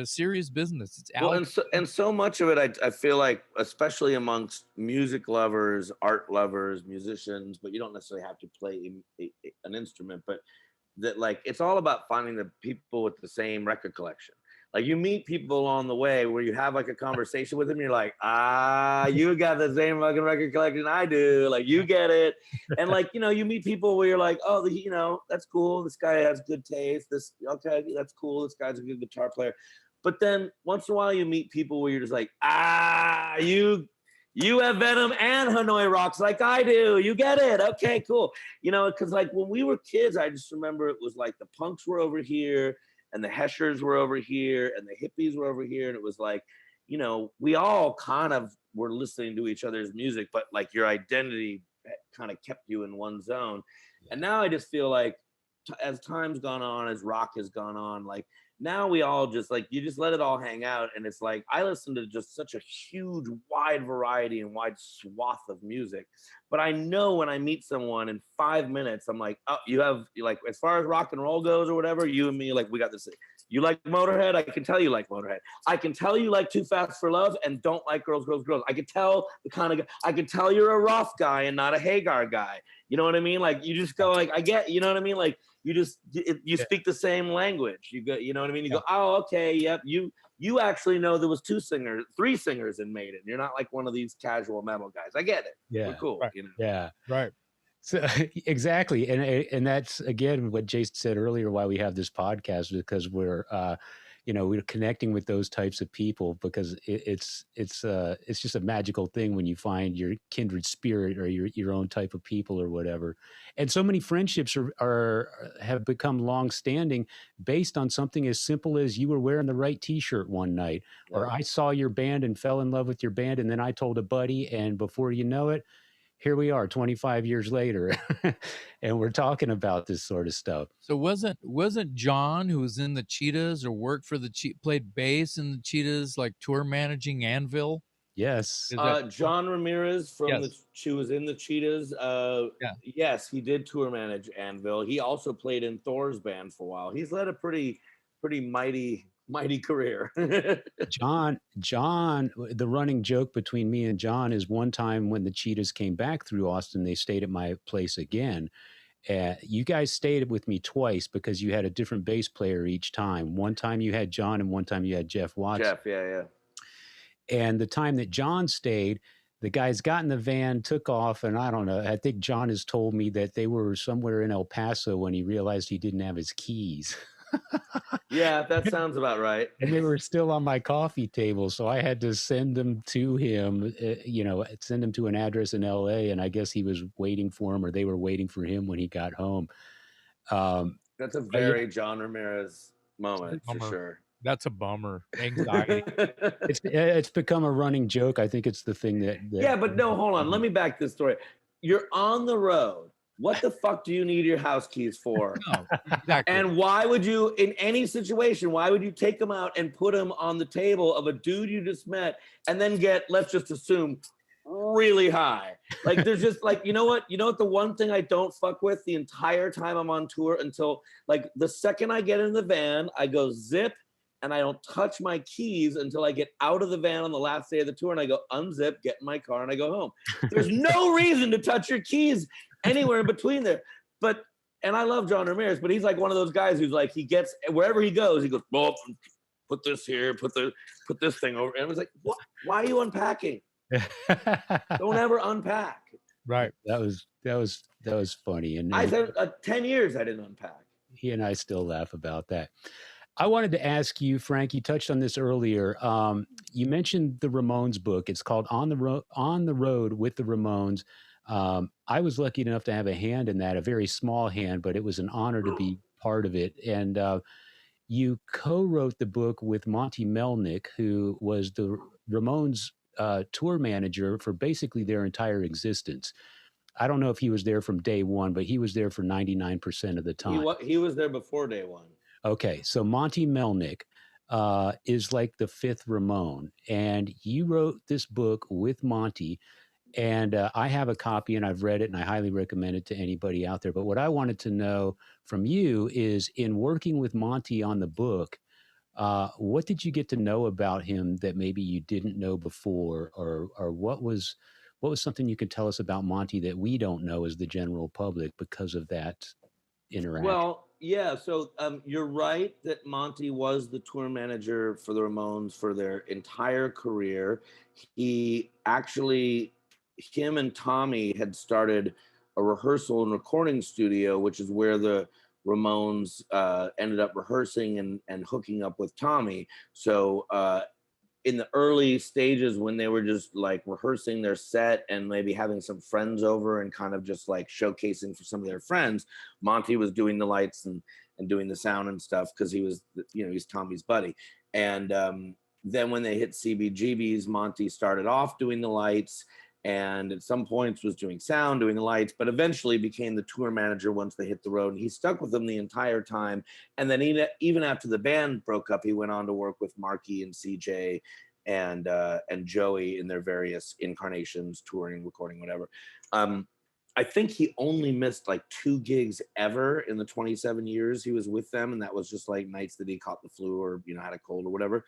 Speaker 3: serious business. It's out.
Speaker 2: Well, and so much of it, I feel like, especially amongst music lovers, art lovers, musicians, but you don't necessarily have to play an instrument, but that like it's all about finding the people with the same record collection. Like you meet people along the way where you have like a conversation with them, you're like, you got the same fucking record collection I do. Like you get it. And like, you know, you meet people where you're like, oh, you know, that's cool. This guy has good taste. Okay, that's cool. This guy's a good guitar player. But then once in a while you meet people where you're just like, you have Venom and Hanoi Rocks like I do. You get it. Okay, cool. You know, because like when we were kids, I just remember it was like the punks were over here, and the Heschers were over here, and the hippies were over here. And it was like, you know, we all kind of were listening to each other's music, but like your identity kind of kept you in one zone. And now I just feel like as time's gone on, as rock has gone on, like now we all just like, you just let it all hang out. And it's like, I listen to just such a huge, wide variety and wide swath of music. But I know when I meet someone in 5 minutes, I'm like, oh, you like, as far as rock and roll goes or whatever, you and me, like, we got this. You like Motorhead? I can tell you like Motorhead. I can tell you like Too Fast for Love and don't like Girls, Girls, Girls. I can tell the kind of, I can tell you're a Roth guy and not a Hagar guy. You know what I mean? Like, you just go like, I get, you know what I mean? Like, you speak the same language. You go, you know what I mean? You go, oh, okay, yep. You actually know there was three singers in Maiden. You're not like one of these casual metal guys. I get it.
Speaker 1: Yeah.
Speaker 2: We're cool.
Speaker 3: Right.
Speaker 2: You know?
Speaker 1: Yeah.
Speaker 3: Right.
Speaker 1: So exactly, and that's again what Jason said earlier. Why we have this podcast, because we're we're connecting with those types of people, because it's just a magical thing when you find your kindred spirit or your own type of people or whatever. And so many friendships have become long standing based on something as simple as you were wearing the right T-shirt one night, or I saw your band and fell in love with your band, and then I told a buddy, and before you know it, here we are 25 years later and we're talking about this sort of stuff.
Speaker 3: So wasn't John, who was in the Cheetahs or worked for played bass in the Cheetahs, like tour managing Anvil?
Speaker 1: Yes.
Speaker 2: John Ramirez
Speaker 3: Yes.
Speaker 2: she was in the Cheetahs. Yes, he did tour manage Anvil. He also played in Thor's band for a while. He's led a pretty mighty career.
Speaker 1: John, the running joke between me and John is one time when the Cheetahs came back through Austin, they stayed at my place again. You guys stayed with me twice because you had a different bass player each time. One time you had John and one time you had Jeff Watts.
Speaker 2: Jeff, yeah.
Speaker 1: And the time that John stayed, the guys got in the van, took off, and I don't know, I think John has told me that they were somewhere in El Paso when he realized he didn't have his keys.
Speaker 2: Yeah, that sounds about right.
Speaker 1: And they were still on my coffee table, so I had to send them to him, send him to an address in LA, and I guess he was waiting for him, or they were waiting for him when he got home.
Speaker 2: That's a very John Ramirez moment for sure.
Speaker 3: That's a bummer. Anxiety.
Speaker 1: It's become a running joke. I think it's the thing that
Speaker 2: yeah, but no, hold on. Let me back this story. You're on the road. What the fuck do you need your house keys for?
Speaker 3: No, exactly.
Speaker 2: And why would you, in any situation, why would you take them out and put them on the table of a dude you just met and then get, let's just assume, really high? Like, there's just like, you know what the one thing I don't fuck with the entire time I'm on tour, until like the second I get in the van, I go zip, and I don't touch my keys until I get out of the van on the last day of the tour, and I go unzip, get in my car, and I go home. There's no reason to touch your keys anywhere in between there. And I love John Ramirez, but he's like one of those guys who's like, he gets, wherever he goes, he goes, well, put this here, put this thing over. And I was like, what? Why are you unpacking? Don't ever unpack.
Speaker 3: Right.
Speaker 1: That was funny. And
Speaker 2: I said 10 years I didn't unpack.
Speaker 1: He and I still laugh about that. I wanted to ask you, Frank, you touched on this earlier. You mentioned the Ramones book. It's called On the Road with the Ramones. I was lucky enough to have a hand in that, a very small hand, but it was an honor to be part of it. And you co-wrote the book with Monty Melnick, who was the Ramones tour manager for basically their entire existence. I don't know if he was there from day one, but he was there for 99% of the time.
Speaker 2: He was there before day one.
Speaker 1: Okay, so Monty Melnick is like the fifth Ramone, and you wrote this book with Monty, and I have a copy and I've read it and I highly recommend it to anybody out there. But what I wanted to know from you is, in working with Monty on the book, what did you get to know about him that maybe you didn't know before, or what was something you could tell us about Monty that we don't know as the general public because of that interaction?
Speaker 2: Well, yeah, so you're right that Monty was the tour manager for the Ramones for their entire career. Him and Tommy had started a rehearsal and recording studio, which is where the Ramones ended up rehearsing and hooking up with Tommy. So in the early stages, when they were just like rehearsing their set and maybe having some friends over and kind of just like showcasing for some of their friends, Monty was doing the lights and doing the sound and stuff, because he was, he's Tommy's buddy. And then when they hit CBGB's, Monty started off doing the lights, and at some points was doing sound, doing the lights, but eventually became the tour manager once they hit the road. And he stuck with them the entire time. And then even after the band broke up, he went on to work with Marky and CJ and Joey in their various incarnations, touring, recording, whatever. I think he only missed like 2 gigs ever in the 27 years he was with them. And that was just like nights that he caught the flu or, had a cold or whatever.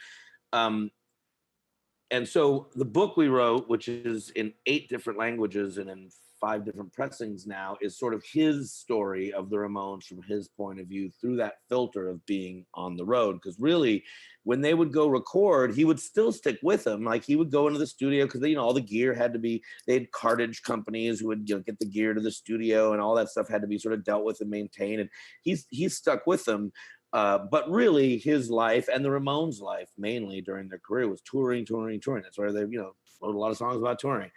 Speaker 2: And so the book we wrote, which is in 8 different languages and in 5 different pressings now, is sort of his story of the Ramones from his point of view through that filter of being on the road. Because really, when they would go record, he would still stick with them. Like he would go into the studio because, you know, all the gear had to be, they had cartage companies who would, you know, get the gear to the studio, and all that stuff had to be sort of dealt with and maintained. And he's stuck with them. But really, his life and the Ramones' life, mainly during their career, was touring. That's where they, you know, wrote a lot of songs about touring.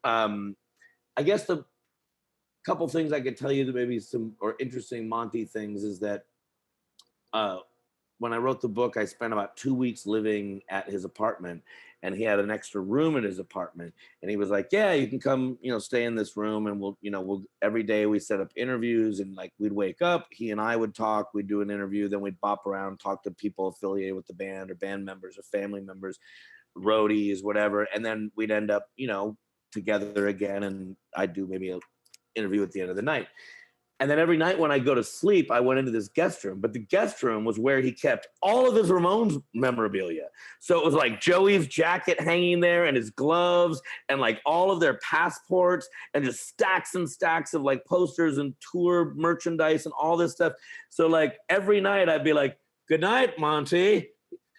Speaker 2: I guess the couple things I could tell you that maybe some or interesting Monty things is that when I wrote the book, I spent about 2 weeks living at his apartment, and he had an extra room in his apartment. And he was like, yeah, you can come, you know, stay in this room, and we'll every day we set up interviews, and like we'd wake up, he and I would talk, we'd do an interview, then we'd bop around, talk to people affiliated with the band or band members or family members, roadies, whatever. And then we'd end up, you know, together again, and I'd do maybe an interview at the end of the night. And then every night when I go to sleep, I went into this guest room, but the guest room was where he kept all of his Ramones memorabilia. So it was like Joey's jacket hanging there and his gloves and like all of their passports and just stacks and stacks of like posters and tour merchandise and all this stuff. So like every night I'd be like, good night, Monty.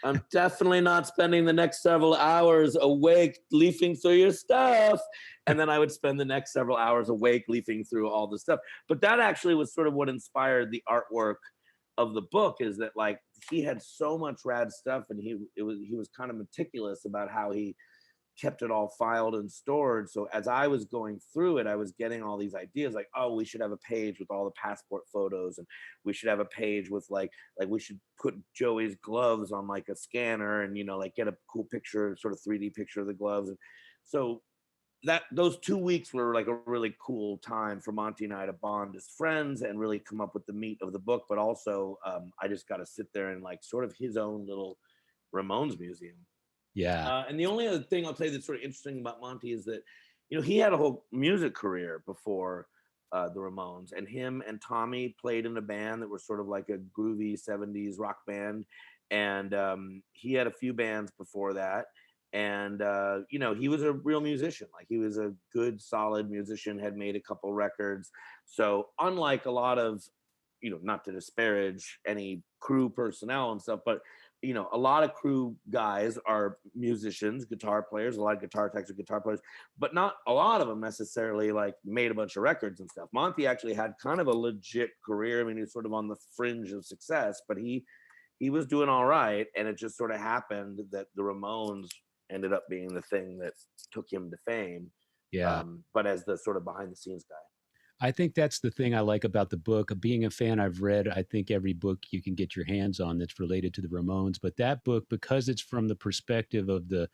Speaker 2: I'm definitely not spending the next several hours awake leafing through your stuff. And then I would spend the next several hours awake leafing through all the stuff. But that actually was sort of what inspired the artwork of the book, is that like he had so much rad stuff, and he was kind of meticulous about how he kept it all filed and stored. So as I was going through it, I was getting all these ideas like, oh, we should have a page with all the passport photos, and we should have a page with like we should put Joey's gloves on like a scanner, and, you know, like get a cool picture, sort of 3D picture of the gloves. And so those 2 weeks were like a really cool time for Monty and I to bond as friends and really come up with the meat of the book. But also I just got to sit there and like sort of his own little Ramones museum.
Speaker 1: Yeah.
Speaker 2: And the only other thing I'll tell you that's sort of interesting about Monty is that, you know, he had a whole music career before the Ramones, and him and Tommy played in a band that was sort of like a groovy 70s rock band. And he had a few bands before that. And, you know, he was a real musician. Like he was a good, solid musician, had made a couple records. So unlike a lot of, you know, not to disparage any crew personnel and stuff, but you know, a lot of crew guys are musicians, guitar players, a lot of guitar techs are guitar players, but not a lot of them necessarily like made a bunch of records and stuff. Monty actually had kind of a legit career. I mean, he was sort of on the fringe of success, but he was doing all right. And it just sort of happened that the Ramones ended up being the thing that took him to fame.
Speaker 1: Yeah.
Speaker 2: But as the sort of behind the scenes guy.
Speaker 1: I think that's the thing I like about the book. Being a fan, I've read, I think, every book you can get your hands on that's related to the Ramones. But that book, because it's from the perspective of the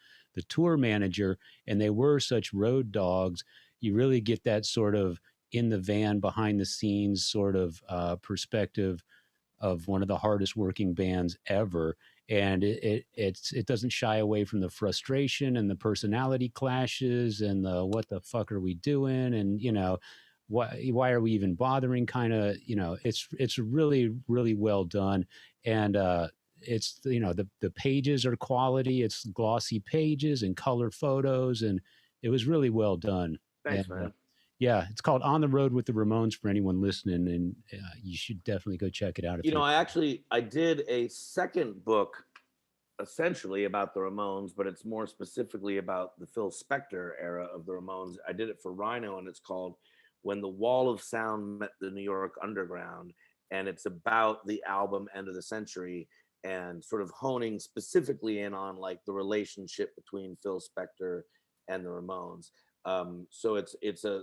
Speaker 1: tour manager, and they were such road dogs, you really get that sort of in the van, behind the scenes sort of perspective of one of the hardest working bands ever. And it doesn't shy away from the frustration and the personality clashes and the what the fuck are we doing, and, you know, why are we even bothering kind of, you know, it's really, really well done. And it's, you know, the pages are quality, it's glossy pages and color photos, and it was really well done.
Speaker 2: Thanks,
Speaker 1: And,
Speaker 2: man.
Speaker 1: yeah, it's called On the Road with the Ramones for anyone listening, and you should definitely go check it out.
Speaker 2: You know, I did a second book essentially about the Ramones, but it's more specifically about the Phil Spector era of the Ramones. I did it for Rhino, and it's called When the Wall of Sound Met the New York Underground. And it's about the album End of the Century, and sort of honing specifically in on like the relationship between Phil Spector and the Ramones. So it's a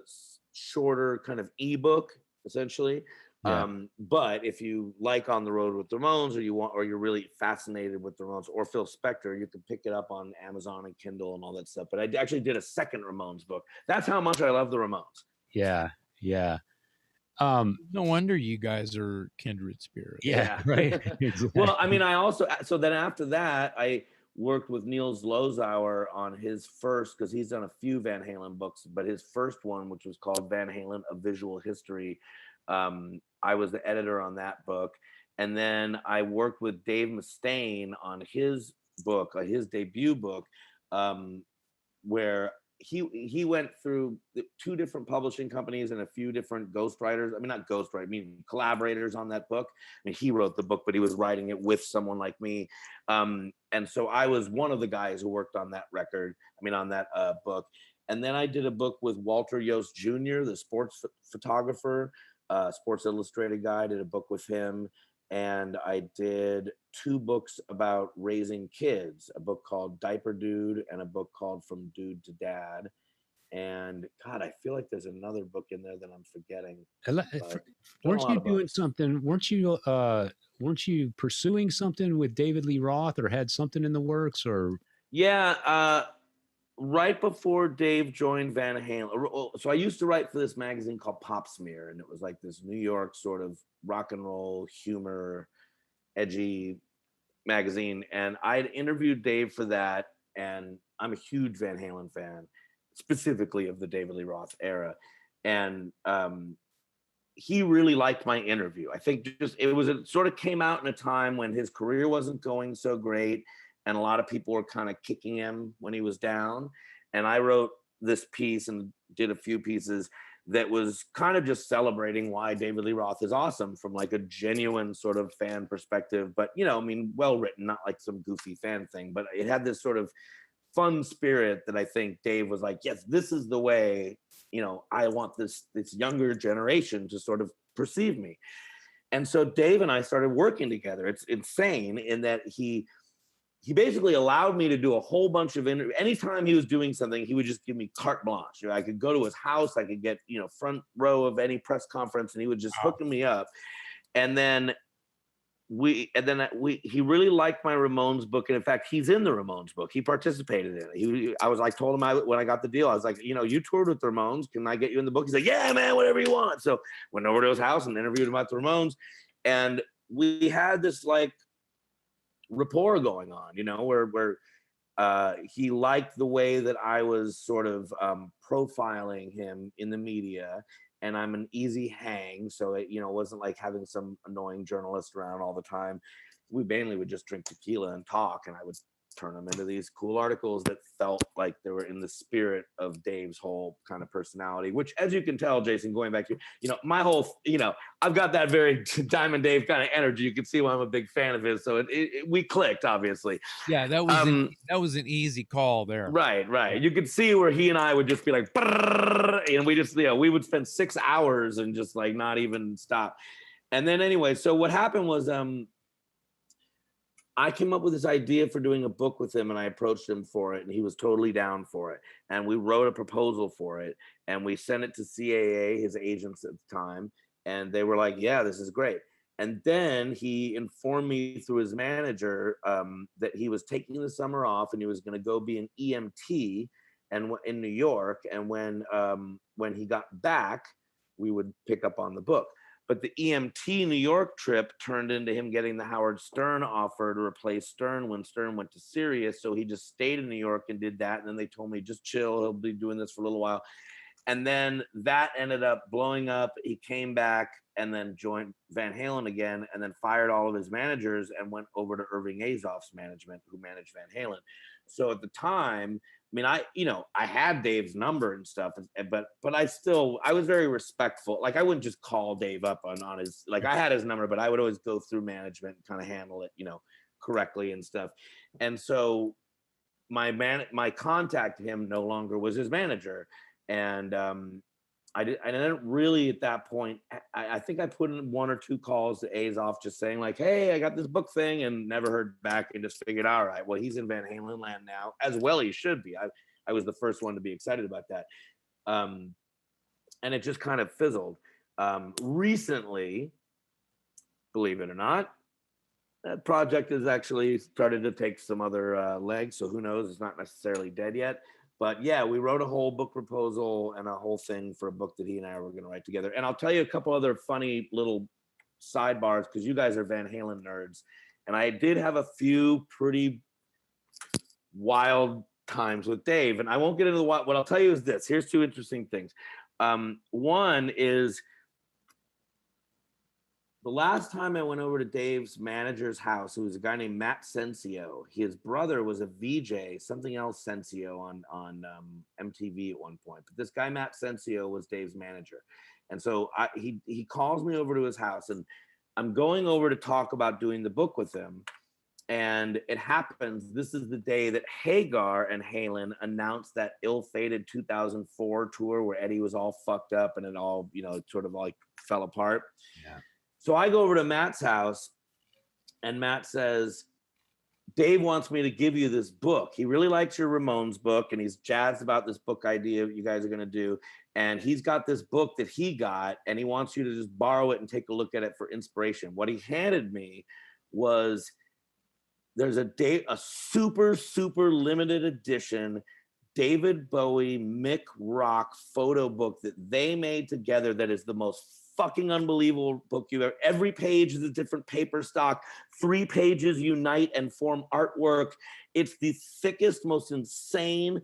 Speaker 2: shorter kind of ebook essentially.
Speaker 1: Yeah.
Speaker 2: But if you like On the Road with the Ramones, or you're really fascinated with the Ramones or Phil Spector, you can pick it up on Amazon and Kindle and all that stuff. But I actually did a second Ramones book. That's how much I love the Ramones.
Speaker 1: Yeah. Yeah.
Speaker 3: No wonder you guys are kindred spirits.
Speaker 1: Yeah. Right. Exactly.
Speaker 2: Well, I mean, so then after that, I worked with Niels Lozauer on his first, because he's done a few Van Halen books, but his first one, which was called Van Halen, A Visual History, I was the editor on that book. And then I worked with Dave Mustaine on his book, his debut book, where he went through two different publishing companies and a few different ghostwriters. I mean, not ghostwriters, I mean collaborators on that book. I mean, he wrote the book, but he was writing it with someone like me. And so I was one of the guys who worked on that record. I mean, on that book. And then I did a book with Walter Yost Jr., the sports photographer, Sports Illustrated guy. I did a book with him. And I did 2 books about raising kids, a book called Diaper Dude and a book called From Dude to Dad. And God, I feel like there's another book in there that I'm forgetting.
Speaker 1: Weren't you doing something? Weren't you pursuing something with David Lee Roth, or had something in the works? Or
Speaker 2: yeah, right before Dave joined Van Halen. So I used to write for this magazine called Pop Smear, and it was like this New York sort of rock and roll humor, edgy magazine. And I'd interviewed Dave for that, and I'm a huge Van Halen fan, specifically of the David Lee Roth era. And he really liked my interview. I think it sort of came out in a time when his career wasn't going so great, and a lot of people were kind of kicking him when he was down. And I wrote this piece and did a few pieces that was kind of just celebrating why David Lee Roth is awesome from like a genuine sort of fan perspective. But, you know, I mean, well written, not like some goofy fan thing, but it had this sort of fun spirit that I think Dave was like, yes, this is the way, you know, I want this younger generation to sort of perceive me. And so Dave and I started working together. It's insane in that he basically allowed me to do a whole bunch of interviews. Anytime he was doing something, he would just give me carte blanche. You know, I could go to his house, I could get, you know, front row of any press conference, and he would just hook me up. And then he really liked my Ramones book, and in fact, he's in the Ramones book. He participated in it. I told him when I got the deal, I was like, you know, you toured with the Ramones. Can I get you in the book? He's like, yeah, man, whatever you want. So went over to his house and interviewed him about the Ramones, and we had this like rapport going on, you know, where he liked the way that I was sort of profiling him in the media, and I'm an easy hang, so it, you know, wasn't like having some annoying journalist around all the time. We mainly would just drink tequila and talk, and I would turn them into these cool articles that felt like they were in the spirit of Dave's whole kind of personality, which, as you can tell, Jason, going back to, you know, my whole, you know, I've got that very Diamond Dave kind of energy. You can see why I'm a big fan of his. So we clicked, obviously.
Speaker 3: Yeah, that was an easy call there.
Speaker 2: Right. Yeah. You could see where he and I would just be like, and we just, you know, we would spend 6 hours and just like not even stop. And then anyway, so what happened was, I came up with this idea for doing a book with him, and I approached him for it, and he was totally down for it. And we wrote a proposal for it, and we sent it to CAA, his agents at the time, and they were like, yeah, this is great. And then he informed me through his manager that he was taking the summer off, and he was going to go be an EMT in New York. And when he got back, we would pick up on the book. But the EMT New York trip turned into him getting the Howard Stern offer to replace Stern when Stern went to Sirius. So he just stayed in New York and did that. And then they told me, just chill, he'll be doing this for a little while. And then that ended up blowing up. He came back and then joined Van Halen again, and then fired all of his managers and went over to Irving Azoff's management, who managed Van Halen. So at the time, I mean, I had Dave's number and stuff, but I was very respectful. Like, I wouldn't just call Dave up on his, like, I had his number, but I would always go through management and kind of handle it, you know, correctly and stuff. And so my contact to him no longer was his manager. And I didn't really at that point. I think I put in 1 or 2 calls to Azoff, just saying like, "Hey, I got this book thing," and never heard back. And just figured, all right, well, he's in Van Halen land now, as well he should be. I was the first one to be excited about that, and it just kind of fizzled. Recently, believe it or not, that project has actually started to take some other legs. So who knows? It's not necessarily dead yet. But yeah, we wrote a whole book proposal and a whole thing for a book that he and I were going to write together. And I'll tell you a couple other funny little sidebars, because you guys are Van Halen nerds. And I did have a few pretty wild times with Dave. And I won't get into the what I'll tell you is this. Here's 2 interesting things. One is The last time I went over to Dave's manager's house, who was a guy named Matt Sensio. His brother was a VJ, something else Sensio on MTV at one point. But this guy Matt Sensio was Dave's manager, and so he calls me over to his house, and I'm going over to talk about doing the book with him. And it happens, this is the day that Hagar and Halen announced that ill-fated 2004 tour where Eddie was all fucked up and it all, sort of like fell apart.
Speaker 1: Yeah.
Speaker 2: So I go over to Matt's house and Matt says, Dave wants me to give you this book. He really likes your Ramones book and he's jazzed about this book idea you guys are going to do. And he's got this book that he got and he wants you to just borrow it and take a look at it for inspiration. What he handed me was, there's a super, super limited edition David Bowie, Mick Rock photo book that they made together that is the most fucking unbelievable book you've ever. Every page is a different paper stock. 3 pages unite and form artwork. It's the thickest, most insane.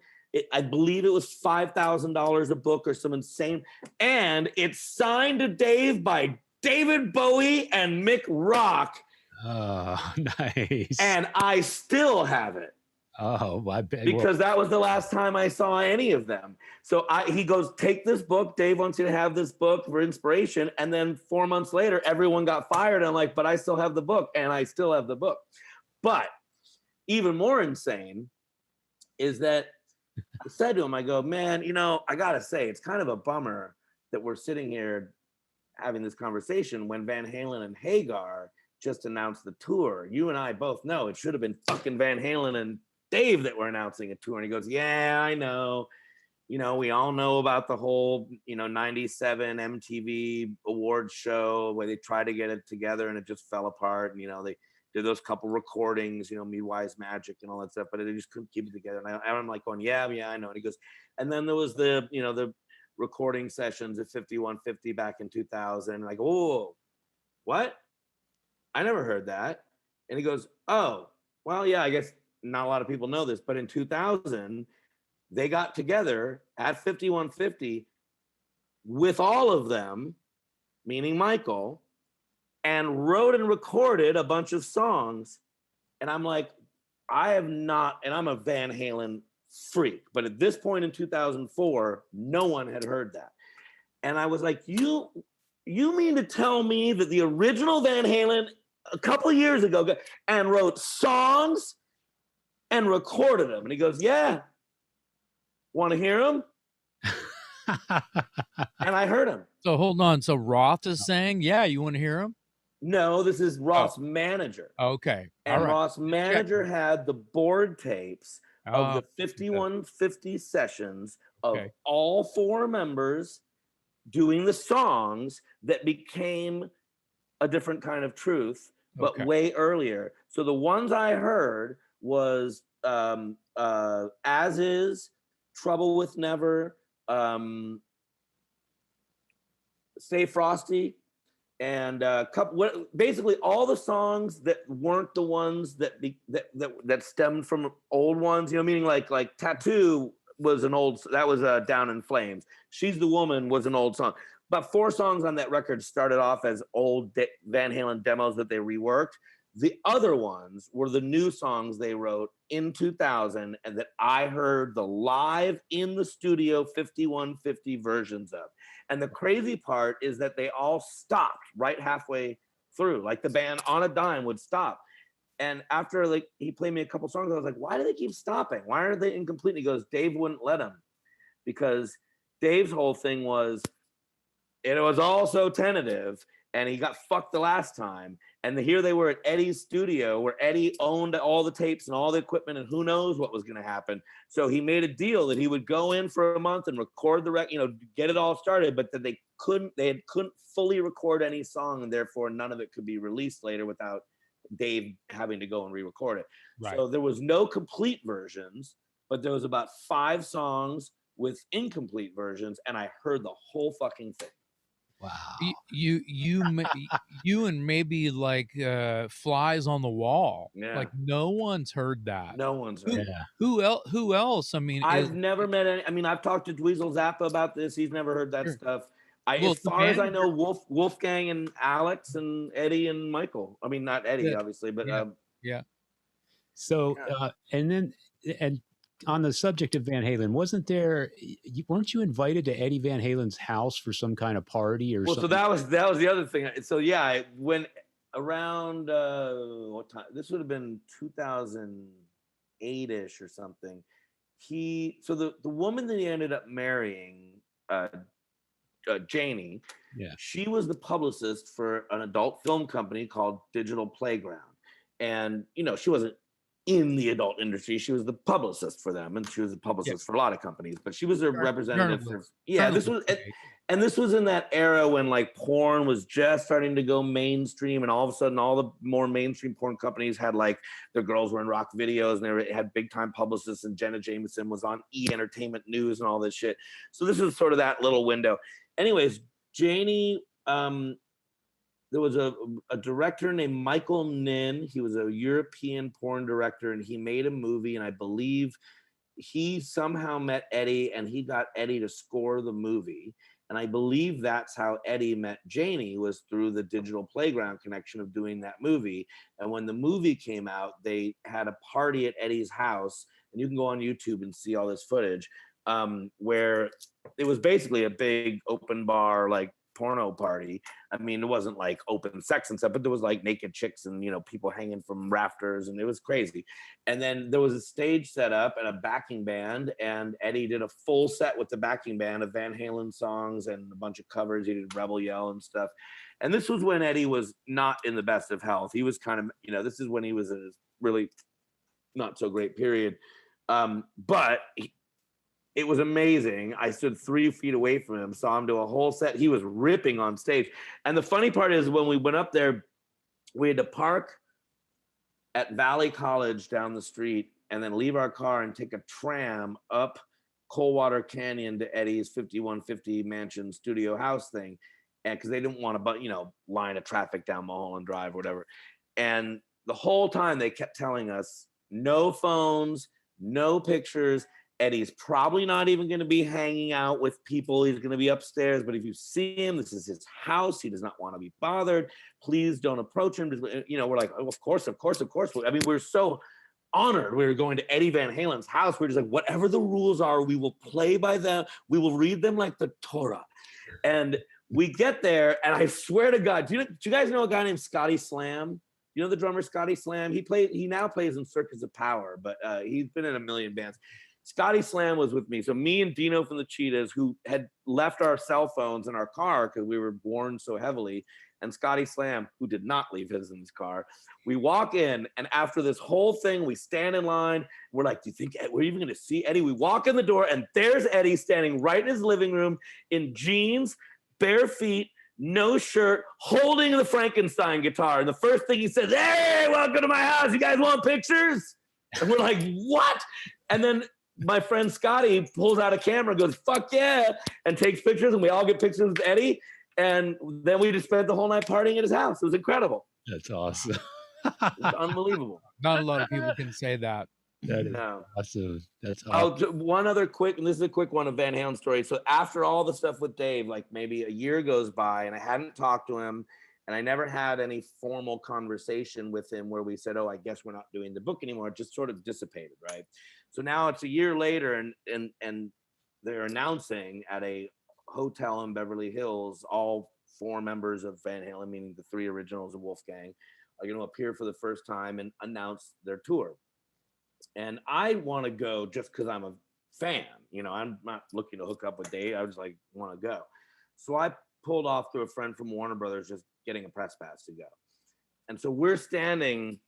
Speaker 2: I believe it was $5,000 a book or some insane. And it's signed to Dave by David Bowie and Mick Rock.
Speaker 1: Oh, nice.
Speaker 2: And I still have it.
Speaker 1: Oh, I bet.
Speaker 2: Because that was the last time I saw any of them. So he goes, take this book. Dave wants you to have this book for inspiration. And then 4 months later, everyone got fired. I'm like, but I still have the book. And I still have the book. But even more insane is that I said to him, I go, man, I got to say, it's kind of a bummer that we're sitting here having this conversation when Van Halen and Hagar just announced the tour. You and I both know it should have been fucking Van Halen and Dave that were announcing a tour. And he goes, yeah, I know. We all know about the whole, 97 MTV awards show where they tried to get it together and it just fell apart. And, they did those couple recordings, Me Wise Magic and all that stuff, but they just couldn't keep it together. And I'm like going, yeah, I know. And he goes, and then there was the recording sessions at 5150 back in 2000. Like, oh, what? I never heard that. And he goes, oh, well, yeah, I guess not a lot of people know this, but in 2000, they got together at 5150 with all of them, meaning Michael, and wrote and recorded a bunch of songs. And I'm like, I have not, and I'm a Van Halen freak, but at this point in 2004, no one had heard that. And I was like, you mean to tell me that the original Van Halen a couple of years ago and wrote songs and recorded them? And he goes, yeah. Want to hear them? And I heard him.
Speaker 3: So hold on. So Roth is saying, yeah, you want to hear him?
Speaker 2: No, this is Roth's manager.
Speaker 3: Okay.
Speaker 2: And Roth's manager had the board tapes of the 5150 sessions of all 4 members doing the songs that became A Different Kind of Truth, but way earlier. So the ones I heard was As Is, Trouble with Never, Stay Frosty, and basically all the songs that weren't the ones that stemmed from old ones, meaning like Tattoo was an old, that was Down in Flames. She's the Woman was an old song. About 4 songs on that record started off as old Van Halen demos that they reworked. The other ones were the new songs they wrote in 2000 and that I heard the live in the studio 5150 versions of. And the crazy part is that they all stopped right halfway through. Like the band On a Dime would stop. And after he played me a couple songs, I was like, why do they keep stopping? Why are they incomplete? And he goes, Dave wouldn't let him. Because Dave's whole thing was, it was all so tentative and he got fucked the last time. And here they were at Eddie's studio where Eddie owned all the tapes and all the equipment and who knows what was going to happen. So he made a deal that he would go in for a month and record the record, get it all started, but that they couldn't fully record any song and therefore none of it could be released later without Dave having to go and re-record it. Right. So there was no complete versions, but there was about 5 songs with incomplete versions and I heard the whole fucking thing.
Speaker 1: Wow.
Speaker 3: You and maybe like Flies on the Wall.
Speaker 2: Yeah.
Speaker 3: Like no one's heard that.
Speaker 2: No one's heard that.
Speaker 3: Who else? I mean,
Speaker 2: I've never met any. I mean, I've talked to Dweezil Zappa about this. He's never heard that stuff. As far as I know, Wolfgang and Alex and Eddie and Michael. I mean, not Eddie, obviously, but
Speaker 3: yeah.
Speaker 1: So, and on the subject of Van Halen, weren't you invited to Eddie Van Halen's house for some kind of party or something?
Speaker 2: So that was the other thing. So yeah, I went around what time? This would have been 2008-ish or something. So the woman that he ended up marrying, Janie, she was the publicist for an adult film company called Digital Playground. And, she wasn't in the adult industry. She was the publicist for them, and she was a publicist for a lot of companies, but she was a representative for, this was in that era when like porn was just starting to go mainstream, and all of a sudden all the more mainstream porn companies had like their girls were in rock videos, and they had big time publicists, and Jenna Jameson was on E! Entertainment News and all this shit. So this is sort of that little window. Anyways, Janie, there was a director named Michael Nin. He was a European porn director, and he made a movie, and I believe he somehow met Eddie, and he got Eddie to score the movie. And I believe that's how Eddie met Janie, was through the Digital Playground connection of doing that movie. And when the movie came out, they had a party at Eddie's house, and you can go on YouTube and see all this footage, where it was basically a big open bar, like porno party. I mean, it wasn't like open sex and stuff, but there was like naked chicks and, people hanging from rafters, and it was crazy. And then there was a stage set up and a backing band, and Eddie did a full set with the backing band of Van Halen songs and a bunch of covers. He did Rebel Yell and stuff. And this was when Eddie was not in the best of health. He was kind of, this is when he was in his really not so great period. But it was amazing. I stood 3 feet away from him, saw him do a whole set. He was ripping on stage. And the funny part is, when we went up there, we had to park at Valley College down the street and then leave our car and take a tram up Coldwater Canyon to Eddie's 5150 mansion studio house thing. And because they didn't want to, line of traffic down Mulholland Drive or whatever. And the whole time they kept telling us, no phones, no pictures. Eddie's probably not even going to be hanging out with people. He's going to be upstairs. But if you see him, this is his house. He does not want to be bothered. Please don't approach him. We're like, oh, of course. I mean, we're so honored. We were going to Eddie Van Halen's house. We're just like, whatever the rules are, we will play by them. We will read them like the Torah. And we get there, and I swear to God, do you guys know a guy named Scotty Slam? You know the drummer Scotty Slam? He now plays in Circus of Power, but he's been in a million bands. Scotty Slam was with me. So me and Dino from the Cheetahs, who had left our cell phones in our car because we were worn so heavily, and Scotty Slam, who did not leave his in his car. We walk in, and after this whole thing, we stand in line. We're like, do you think we're even going to see Eddie? We walk in the door, and there's Eddie standing right in his living room in jeans, bare feet, no shirt, holding the Frankenstein guitar. And the first thing he says, hey, welcome to my house. You guys want pictures? And we're like, what? And then my friend Scotty pulls out a camera, goes, fuck yeah, and takes pictures, and we all get pictures with Eddie. And then we just spent the whole night partying at his house. It was incredible.
Speaker 1: That's awesome.
Speaker 2: It was unbelievable.
Speaker 3: Not a lot of people can say that.
Speaker 1: That is awesome. That's awesome.
Speaker 2: One other quick, and this is a quick one, of Van Halen story. So after all the stuff with Dave, like maybe a year goes by, and I hadn't talked to him, and I never had any formal conversation with him where we said, oh, I guess we're not doing the book anymore. It just sort of dissipated, right? So now it's a year later, and they're announcing at a hotel in Beverly Hills, all 4 members of Van Halen, meaning the 3 originals of Wolfgang, are going to appear for the first time and announce their tour. And I want to go just because I'm a fan. I'm not looking to hook up with Dave. I just like want to go. So I pulled off to a friend from Warner Brothers, just getting a press pass to go. And so we're standing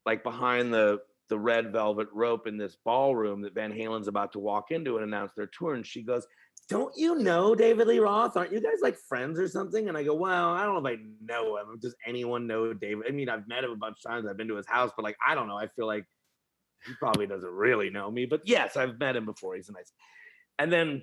Speaker 2: like behind the red velvet rope in this ballroom that Van Halen's about to walk into and announce their tour. And she goes, don't you know David Lee Roth? Aren't you guys like friends or something? And I go, well, I don't know if I know him. Does anyone know David? I mean, I've met him a bunch of times. I've been to his house, but like, I don't know. I feel like he probably doesn't really know me, but yes, I've met him before. He's nice. And then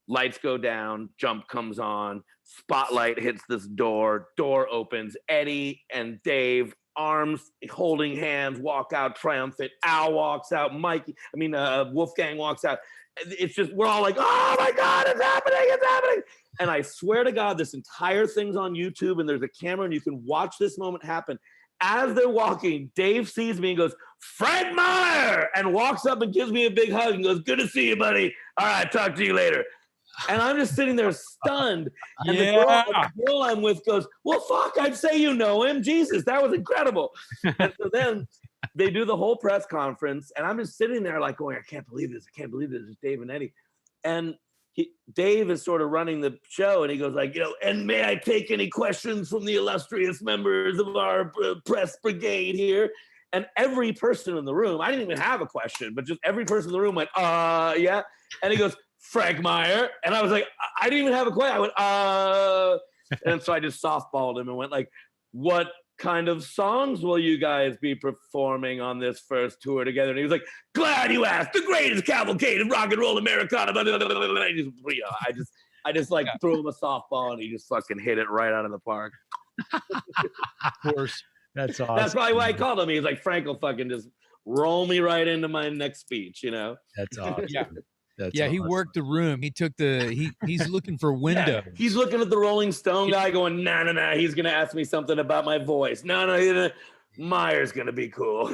Speaker 2: lights go down, jump comes on, spotlight hits this door opens. Eddie and Dave arms holding hands, walk out triumphant. Al walks out. Wolfgang walks out. It's just, we're all like, oh my God, it's happening, it's happening. And I swear to God, this entire thing's on YouTube and there's a camera and you can watch this moment happen. As they're walking, Dave sees me and goes, Frank Meyer, and walks up and gives me a big hug and goes, good to see you, buddy. All right, talk to you later. And I'm just sitting there stunned. And the girl I'm with goes, well, fuck, I'd say you know him. Jesus, that was incredible. And so then they do the whole press conference, and I'm just sitting there like going, I can't believe this. I can't believe this. It's Dave and Eddie. And Dave is sort of running the show, and he goes like, and may I take any questions from the illustrious members of our press brigade here? And every person in the room, I didn't even have a question, but just every person in the room went, yeah. And he goes, Frank Meyer. And I was like, I didn't even have a question. I went, And so I just softballed him and went like, what kind of songs will you guys be performing on this first tour together? And he was like, glad you asked. The greatest cavalcade of rock and roll Americana. I just like threw him a softball and he just fucking hit it right out of the park.
Speaker 3: Of course.
Speaker 1: That's awesome.
Speaker 2: That's probably why I called him. He's like, Frank will fucking just roll me right into my next speech,
Speaker 1: That's awesome.
Speaker 3: That's awesome. He worked the room. He took he's looking for windows.
Speaker 2: Yeah, he's looking at the Rolling Stone guy going, nah. He's going to ask me something about my voice. No. Meyer's going to be cool.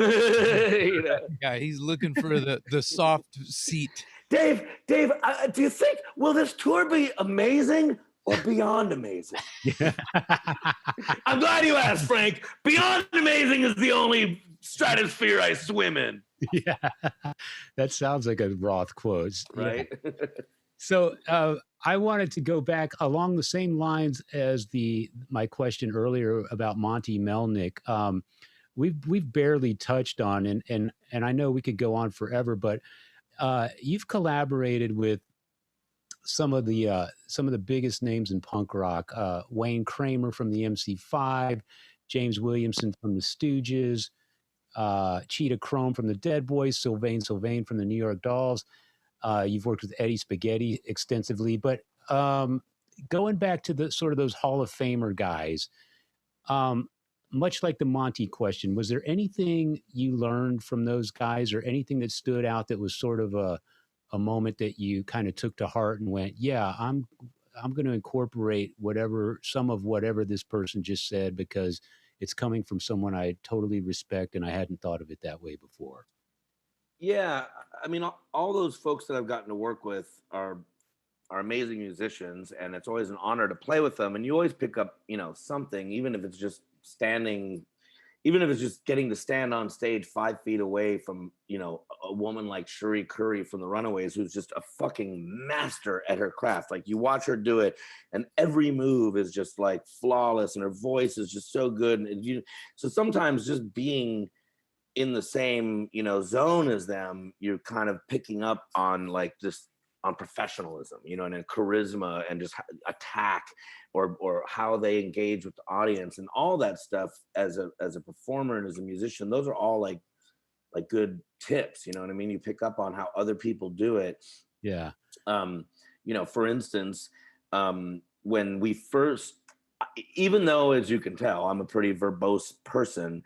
Speaker 3: Yeah, he's looking for the soft seat.
Speaker 2: Dave, do you think, will this tour be amazing or beyond amazing?
Speaker 1: Yeah.
Speaker 2: I'm glad you asked, Frank. Beyond amazing is the only stratosphere I swim in.
Speaker 1: Yeah, that sounds like a Roth quote,
Speaker 2: right?
Speaker 1: Yeah. So I wanted to go back along the same lines as my question earlier about Monty Melnick. We've barely touched on, and I know we could go on forever, but you've collaborated with some of the biggest names in punk rock: Wayne Kramer from the MC5, James Williamson from the Stooges, Cheetah Chrome from the Dead Boys, Sylvain from the New York Dolls. You've worked with Eddie Spaghetti extensively, but going back to the sort of those Hall of Famer guys, much like the Monty question, was there anything you learned from those guys or anything that stood out that was sort of a moment that you kind of took to heart and went, yeah, I'm going to incorporate some of whatever this person just said because it's coming from someone I totally respect and I hadn't thought of it that way before?
Speaker 2: Yeah, I mean, all those folks that I've gotten to work with are amazing musicians, and it's always an honor to play with them. And you always pick up, something, even if it's just getting to stand on stage 5 feet away from, a woman like Cherie Currie from the Runaways, who's just a fucking master at her craft. Like, you watch her do it, and every move is just like flawless, and her voice is just so good. So sometimes just being in the same, zone as them, you're kind of picking up on like just on professionalism, and charisma and just attack or how they engage with the audience and all that stuff as a performer and as a musician. Those are all like good tips, you know what I mean? You pick up on how other people do it.
Speaker 1: Yeah.
Speaker 2: For instance, when we first, even though, as you can tell, I'm a pretty verbose person,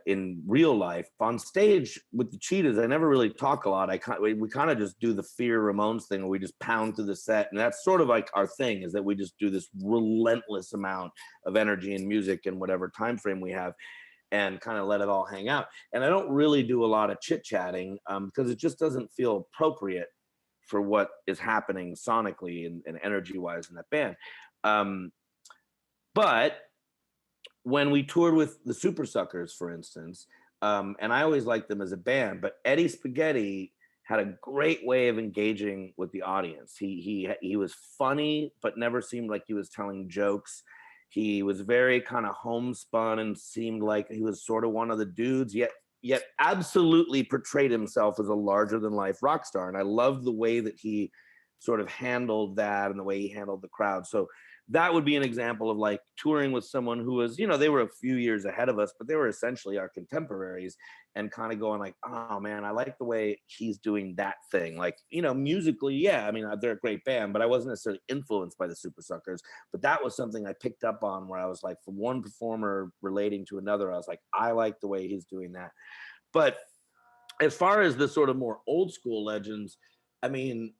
Speaker 2: in real life, on stage with the Cheetahs, I never really talk a lot. We kind of just do the Fear Ramones thing where we just pound through the set. And that's sort of like our thing, is that we just do this relentless amount of energy and music in whatever time frame we have and kind of let it all hang out. And I don't really do a lot of chit-chatting because it just doesn't feel appropriate for what is happening sonically and energy-wise in that band. But when we toured with the Super Suckers, for instance, and I always liked them as a band, but Eddie Spaghetti had a great way of engaging with the audience. He was funny, but never seemed like he was telling jokes. He was very kind of homespun and seemed like he was sort of one of the dudes, yet absolutely portrayed himself as a larger than life rock star. And I loved the way that he sort of handled that and the way he handled the crowd. So that would be an example of like touring with someone who was, you know, they were a few years ahead of us, but they were essentially our contemporaries, and kind of going like, oh man, I like the way he's doing that thing. Like, you know, musically, yeah, I mean, they're a great band, but I wasn't necessarily influenced by the Super Suckers. But that was something I picked up on, where I was like, from one performer relating to another, I was like, I like the way he's doing that. But as far as the sort of more old school legends, I mean,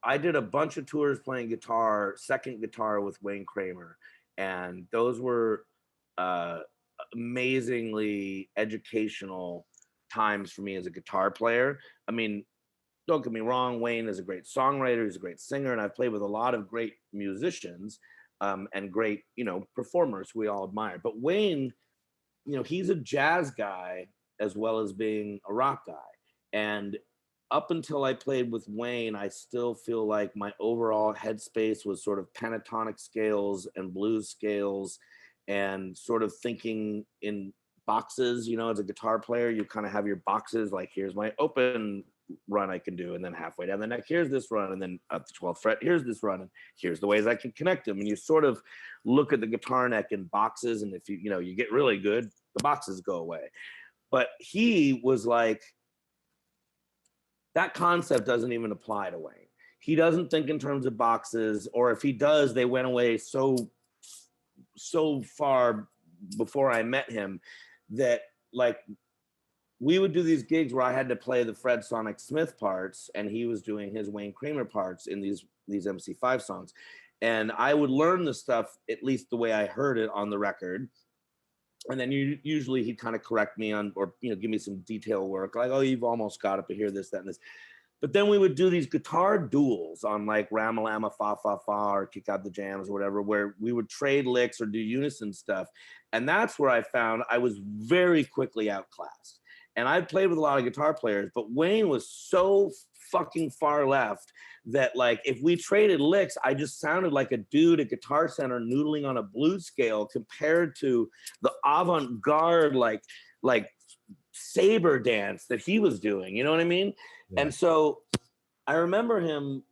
Speaker 2: I did a bunch of tours playing guitar, second guitar with Wayne Kramer, and those were amazingly educational times for me as a guitar player. I mean, don't get me wrong, Wayne is a great songwriter, he's a great singer, and I've played with a lot of great musicians and great, you know, performers who we all admire. But Wayne, you know, he's a jazz guy as well as being a rock guy. And up until I played with Wayne, I still feel like my overall headspace was sort of pentatonic scales and blues scales, and sort of thinking in boxes. You know, as a guitar player, you kind of have your boxes, like here's my open run I can do, and then halfway down the neck, here's this run, and then up the 12th fret, here's this run, and here's the ways I can connect them. And you sort of look at the guitar neck in boxes, and if you know, you get really good, the boxes go away. But he was like, that concept doesn't even apply to Wayne. He doesn't think in terms of boxes, or if he does, they went away so far before I met him that, like, we would do these gigs where I had to play the Fred Sonic Smith parts, and he was doing his Wayne Kramer parts in these MC5 songs. And I would learn the stuff, at least the way I heard it on the record. And then usually he'd kind of correct me on, or, you know, give me some detail work, like, oh, you've almost got it, but here, this, that, and this. But then we would do these guitar duels on like Ramalama, Fa Fa Fa, or Kick Out the Jams or whatever, where we would trade licks or do unison stuff. And that's where I found I was very quickly outclassed. And I played with a lot of guitar players, but Wayne was so fucking far left that, like, if we traded licks, I just sounded like a dude at Guitar Center noodling on a blues scale compared to the avant-garde, like saber dance that he was doing. You know what I mean? Yeah. And so I remember him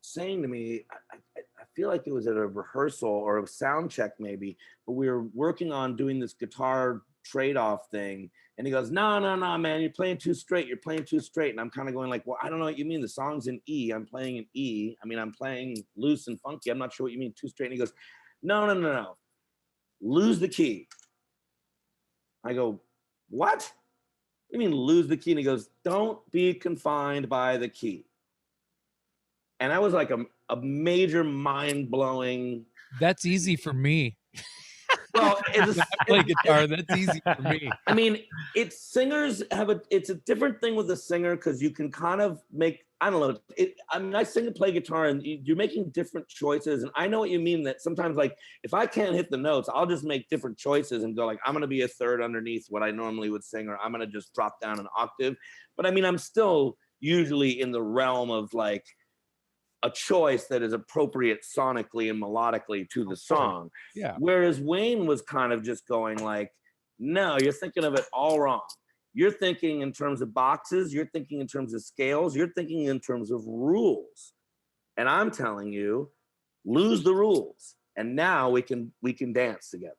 Speaker 2: saying to me, I feel like it was at a rehearsal or a sound check maybe, but we were working on doing this guitar trade-off thing. And he goes, no, man, you're playing too straight. You're playing too straight. And I'm kind of going like, well, I don't know what you mean. The song's in E. I'm playing in E. I mean, I'm playing loose and funky. I'm not sure what you mean too straight. And he goes, no. Lose the key. I go, what? What do you mean lose the key? And he goes, don't be confined by the key. And that was like a major mind-blowing.
Speaker 3: That's easy for me.
Speaker 2: Well,
Speaker 3: I play guitar. That's easy for me.
Speaker 2: I mean, singers have it's a different thing with a singer, because you can kind of make, I don't know. I mean, I sing and play guitar, and you're making different choices. And I know what you mean, that sometimes, like, if I can't hit the notes, I'll just make different choices and go like, I'm going to be a third underneath what I normally would sing, or I'm going to just drop down an octave. But I mean, I'm still usually in the realm of like a choice that is appropriate sonically and melodically to the song.
Speaker 3: Yeah.
Speaker 2: Whereas Wayne was kind of just going like, no, you're thinking of it all wrong. You're thinking in terms of boxes. You're thinking in terms of scales. You're thinking in terms of rules. And I'm telling you, lose the rules. And now we can dance together.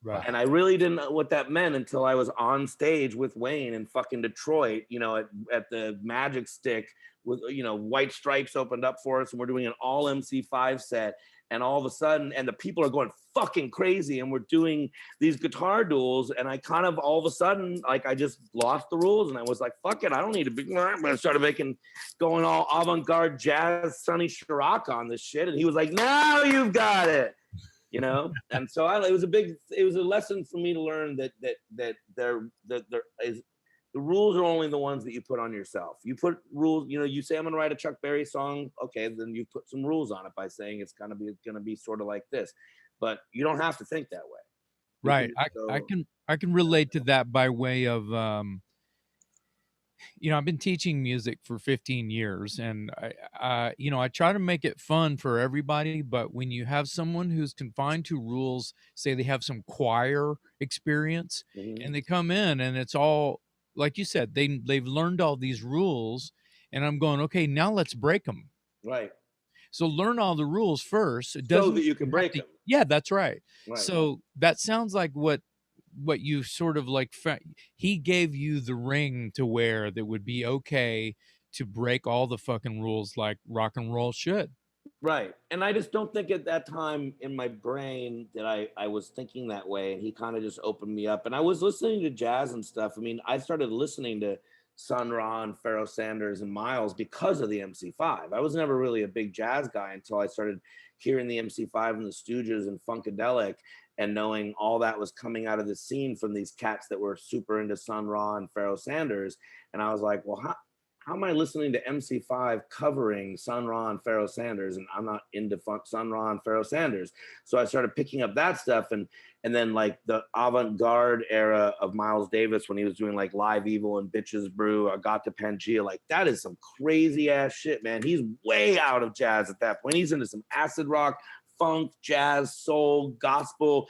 Speaker 3: Right.
Speaker 2: And I really didn't know what that meant until I was on stage with Wayne in fucking Detroit, you know, at the Magic Stick with, you know, White Stripes opened up for us, and we're doing an all MC5 set. And all of a sudden, and the people are going fucking crazy, and we're doing these guitar duels. And I kind of, all of a sudden, like, I just lost the rules, and I was like, fuck it, I don't need to be, I'm gonna start going all avant-garde jazz, Sonny Chirac on this shit. And he was like, now you've got it. You know, and so it was a lesson for me to learn that there is, the rules are only the ones that you put on yourself. You put rules, you know, you say I'm gonna write a Chuck Berry song, okay, then you put some rules on it by saying it's gonna be sort of like this, but you don't have to think that way.
Speaker 3: Right. I can relate to that by way of you know, I've been teaching music for 15 years, and I you know, I try to make it fun for everybody, but when you have someone who's confined to rules, say they have some choir experience, and they come in and it's all, like you said, they've learned all these rules, and I'm going, okay, now let's break them.
Speaker 2: Right.
Speaker 3: So learn all the rules first. It
Speaker 2: So
Speaker 3: doesn't
Speaker 2: that you can
Speaker 3: have
Speaker 2: break
Speaker 3: to-
Speaker 2: them.
Speaker 3: Yeah, that's right.
Speaker 2: Right.
Speaker 3: So that sounds like what you sort of like. He gave you the ring to wear that would be okay to break all the fucking rules like rock and roll should.
Speaker 2: Right. And I just don't think at that time in my brain that I was thinking that way. And he kind of just opened me up. And I was listening to jazz and stuff. I mean, I started listening to Sun Ra and Pharoah Sanders and Miles because of the MC5. I was never really a big jazz guy until I started hearing the MC5 and the Stooges and Funkadelic and knowing all that was coming out of the scene from these cats that were super into Sun Ra and Pharoah Sanders. And I was like, well, how am I listening to MC5 covering Sun Ra and Pharoah Sanders, and I'm not into Sun Ra and Pharoah Sanders? So I started picking up that stuff, and then like the avant-garde era of Miles Davis when he was doing like Live Evil and Bitches Brew, I Got to Pangea, like that is some crazy ass shit, man. He's way out of jazz at that point. He's into some acid rock, funk, jazz, soul, gospel,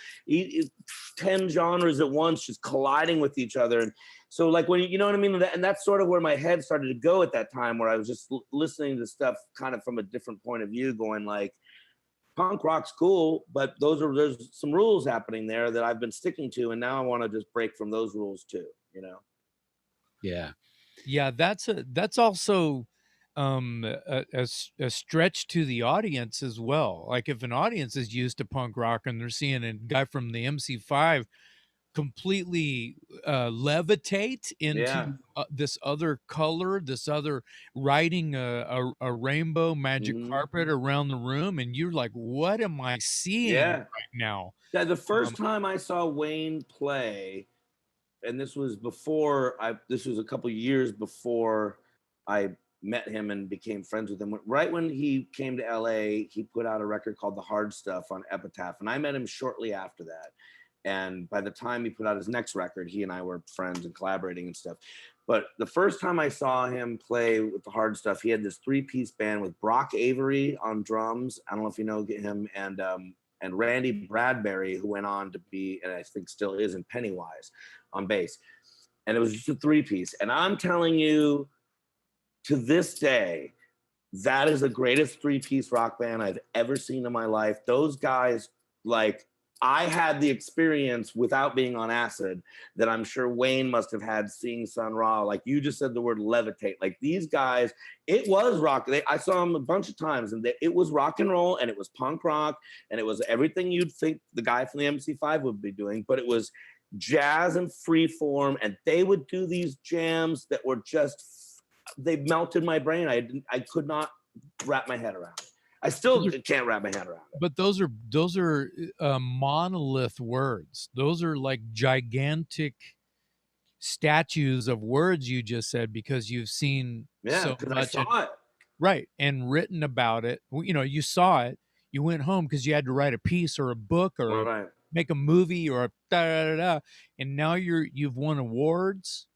Speaker 2: 10 genres at once just colliding with each other. And so like when you know what I mean? And that's sort of where my head started to go at that time, where I was just listening to stuff kind of from a different point of view, going like, punk rock's cool, but there's some rules happening there that I've been sticking to. And now I want to just break from those rules too, you know?
Speaker 3: Yeah. Yeah, that's also a stretch to the audience as well. Like if an audience is used to punk rock and they're seeing a guy from the MC5 completely levitate into this other color, this other riding a rainbow magic carpet around the room, and you're like, what am I seeing right now?
Speaker 2: Yeah, the first time I saw Wayne play, and this was a couple years before I met him and became friends with him. Right when he came to LA, he put out a record called The Hard Stuff on Epitaph, and I met him shortly after that. And by the time he put out his next record, he and I were friends and collaborating and stuff. But the first time I saw him play with The Hard Stuff, he had this 3-piece band with Brock Avery on drums. I don't know if you know him, and Randy Bradbury, who went on to be, and I think still is, in Pennywise on bass. And it was just a 3-piece. And I'm telling you, to this day, that is the greatest 3-piece rock band I've ever seen in my life. Those guys, like, I had the experience without being on acid that I'm sure Wayne must have had seeing Sun Ra. Like you just said the word levitate. Like these guys, it was rock. I saw them a bunch of times, and it was rock and roll, and it was punk rock, and it was everything you'd think the guy from the MC5 would be doing, but it was jazz and free form, and they would do these jams that were just, they melted my brain. I could not wrap my head around it. I still can't wrap my head around it.
Speaker 3: But those are monolith words. Those are like gigantic statues of words you just said, because you've seen so much.
Speaker 2: I saw it.
Speaker 3: Right, and written about it. You know, you saw it. You went home because you had to write a piece or a book or make a movie or and now you've won awards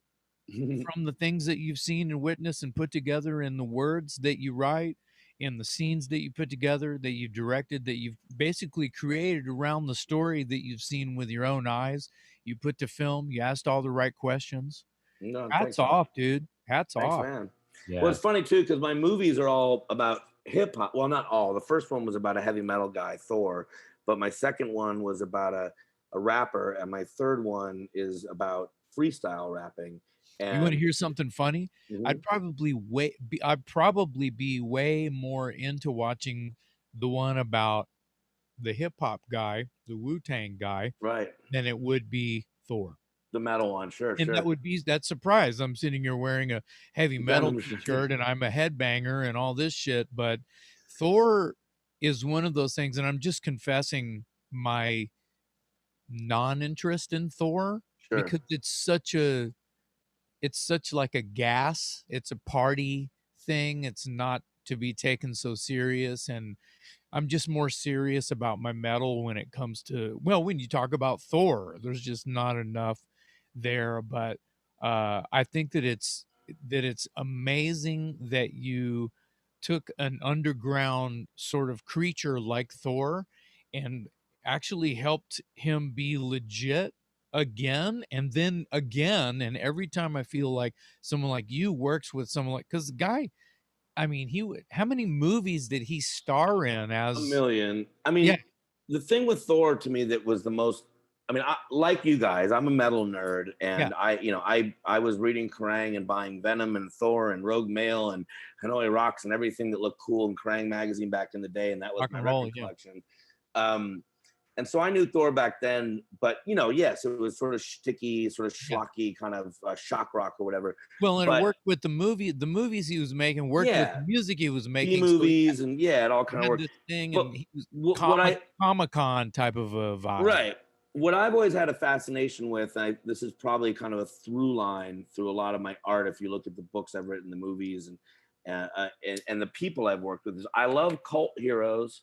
Speaker 3: from the things that you've seen and witnessed and put together in the words that you write, in the scenes that you put together, that you've directed, that you've basically created around the story that you've seen with your own eyes. You put to film, you asked all the right questions. Hats off, dude. Hats off.
Speaker 2: Man. Yeah. Well, it's funny too, because my movies are all about hip hop. Well, not all. The first one was about a heavy metal guy, Thor, but my second one was about a rapper, and my third one is about freestyle rapping. And
Speaker 3: you want to hear something funny? I'd probably be way more into watching the one about the hip hop guy, the Wu-Tang guy, than it would be Thor.
Speaker 2: The metal one, sure.
Speaker 3: That would be that surprise. I'm sitting here wearing a heavy metal shirt and I'm a headbanger and all this shit, but Thor is one of those things, and I'm just confessing my non-interest in Thor because it's such like a gas. It's a party thing. It's not to be taken so serious. And I'm just more serious about my metal when it comes to, well, when you talk about Thor, there's just not enough there. But I think that it's amazing that you took an underground sort of creature like Thor and actually helped him be legit again and then again. And every time I feel like someone like you works with someone like, because the guy, I mean, how many movies did he star in
Speaker 2: A
Speaker 3: as?
Speaker 2: million. I mean,
Speaker 3: Yeah.
Speaker 2: the thing with Thor to me that was the most, I mean, like you guys, I'm a metal nerd, and I was reading Kerrang and buying Venom and Thor and Rogue Mail and Hanoi Rocks and everything that looked cool in Kerrang magazine back in the day, and that was
Speaker 3: Rock
Speaker 2: my
Speaker 3: and roll,
Speaker 2: record
Speaker 3: yeah.
Speaker 2: collection. And so I knew Thor back then, but yes, it was sort of sticky, sort of schlocky, kind of shock rock or whatever.
Speaker 3: Well, and it
Speaker 2: But
Speaker 3: worked with the movies he was making, worked with the music he was
Speaker 2: B
Speaker 3: making.
Speaker 2: movies, and it all
Speaker 3: So
Speaker 2: kind
Speaker 3: he
Speaker 2: of
Speaker 3: had
Speaker 2: worked.
Speaker 3: this thing,
Speaker 2: But
Speaker 3: and he was
Speaker 2: what I
Speaker 3: Comic-Con type of a vibe.
Speaker 2: Right. What I've always had a fascination with, this is probably kind of a through line through a lot of my art. If you look at the books I've written, the movies, and the people I've worked with, is I love cult heroes,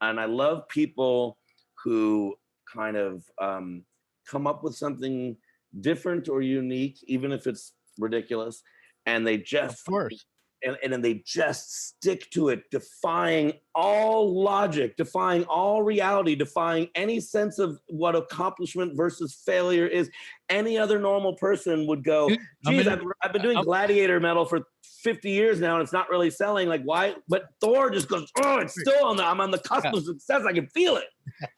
Speaker 2: and I love people who kind of come up with something different or unique, even if it's ridiculous, and they just
Speaker 3: Of course.
Speaker 2: and then they just stick to it, defying all logic, defying all reality, defying any sense of what accomplishment versus failure is. Any other normal person would go,
Speaker 3: Dude,
Speaker 2: geez, I've been doing gladiator metal for 50 years now and it's not really selling. Like, why? But Thor just goes, oh, it's still I'm on the cusp of success. I can feel it.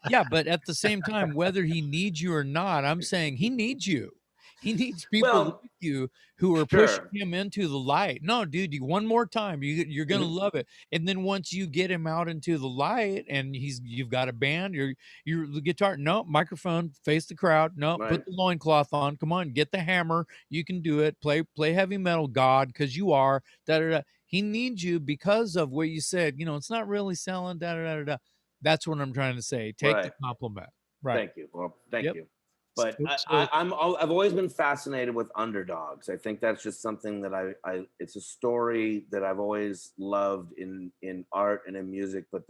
Speaker 3: Yeah, but at the same time, whether he needs you or not, I'm saying he needs you. He needs people like you who are pushing him into the light. No, dude, one more time, you're gonna love it. And then once you get him out into the light, and you've got a band, you're the guitar, no microphone, face the crowd, no, put the loincloth on, come on, get the hammer, you can do it. Play heavy metal, God, because you are. Da da da. He needs you because of what you said. It's not really selling. Da da da da. That's what I'm trying to say. Take the compliment. Right.
Speaker 2: Thank you. Well, thank you. But I've always been fascinated with underdogs. I think that's just something that it's a story that I've always loved in art and in music. But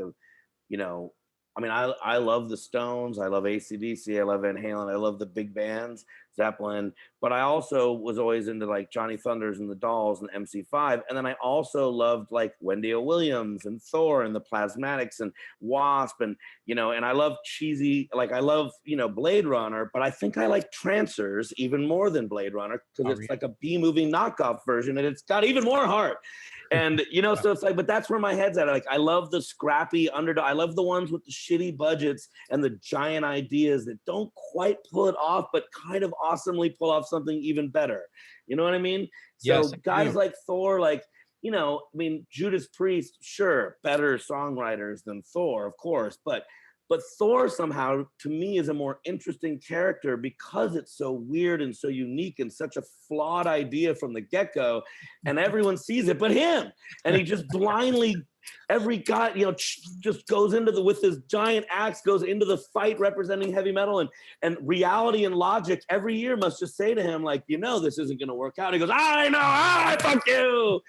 Speaker 2: I love the Stones. I love AC/DC. I love Van Halen. I love the big bands, Zeppelin. But I also was always into like Johnny Thunders and the Dolls and MC5. And then I also loved like Wendy O. Williams and Thor and the Plasmatics and Wasp and I love cheesy, like I love Blade Runner. But I think I like Trancers even more than Blade Runner because it's like a B-movie knockoff version and it's got even more heart. And so it's like, but that's where my head's at. Like, I love the scrappy underdog. I love the ones with the shitty budgets and the giant ideas that don't quite pull it off, but kind of awesomely pull off something even better. You know what I mean? So guys like Thor, like, Judas Priest, sure, better songwriters than Thor, of course, but Thor somehow to me is a more interesting character because it's so weird and so unique and such a flawed idea from the get-go, and everyone sees it but him, and he just blindly every guy just goes into with his giant axe, goes into the fight representing heavy metal, and reality and logic every year must just say to him like, this isn't going to work out. He goes, I know, fuck you.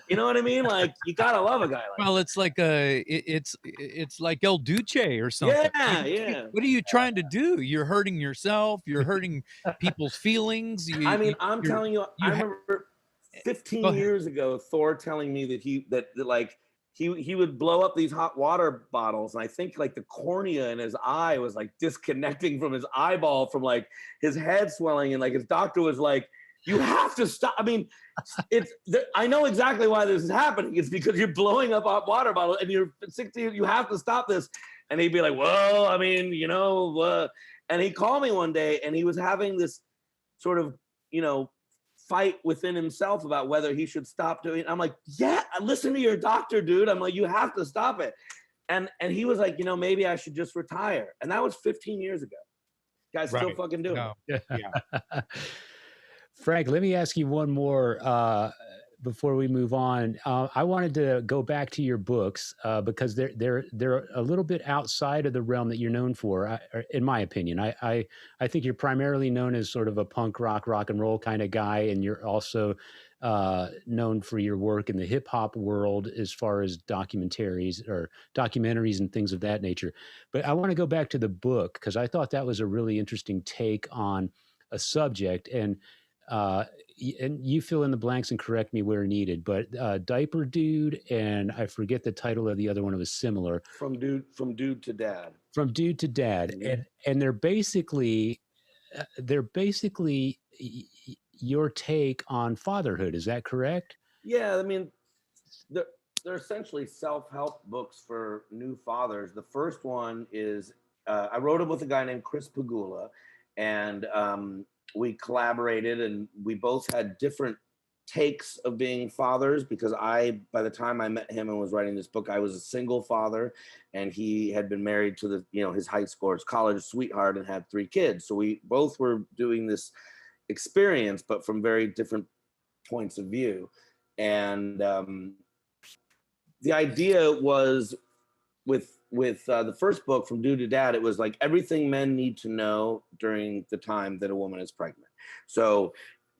Speaker 2: You know what I mean? Like, you gotta love a guy like
Speaker 3: that. It's like it's like El Duce or something.
Speaker 2: Yeah.
Speaker 3: What are you trying to do? You're hurting yourself. You're hurting people's feelings.
Speaker 2: I'm telling you, I remember 15 years ago, Thor telling me that he would blow up these hot water bottles, and I think like the cornea in his eye was like disconnecting from his eyeball from like his head swelling, and like his doctor was like, you have to stop. I mean, I know exactly why this is happening. It's because you're blowing up a water bottle and you're 16. You have to stop this. And he'd be like, well, I mean, and he called me one day and he was having this sort of, fight within himself about whether he should stop doing it. I'm like, yeah, listen to your doctor, dude. I'm like, you have to stop it. And he was like, maybe I should just retire. And that was 15 years ago. Guys still fucking doing it.
Speaker 1: Yeah. Frank, let me ask you one more before we move on. I wanted to go back to your books because they're a little bit outside of the realm that you're known for, in my opinion. I think you're primarily known as sort of a punk rock and roll kind of guy, and you're also known for your work in the hip hop world as far as documentaries and things of that nature. But I want to go back to the book because I thought that was a really interesting take on a subject, and you fill in the blanks and correct me where needed, but Diaper Dude, and I forget the title of the other one. It was similar.
Speaker 2: From Dude to Dad.
Speaker 1: From Dude to Dad. Mm-hmm. And they're basically your take on fatherhood. Is that correct?
Speaker 2: Yeah, I mean, they're essentially self-help books for new fathers. The first one is I wrote it with a guy named Chris Pagula, and we collaborated, and we both had different takes of being fathers, because by the time I met him and was writing this book, I was a single father, and he had been married to his high school or his college sweetheart and had 3 kids. So we both were doing this experience, but from very different points of view. And the idea was with the first book, From Dude to Dad, it was like everything men need to know during the time that a woman is pregnant. So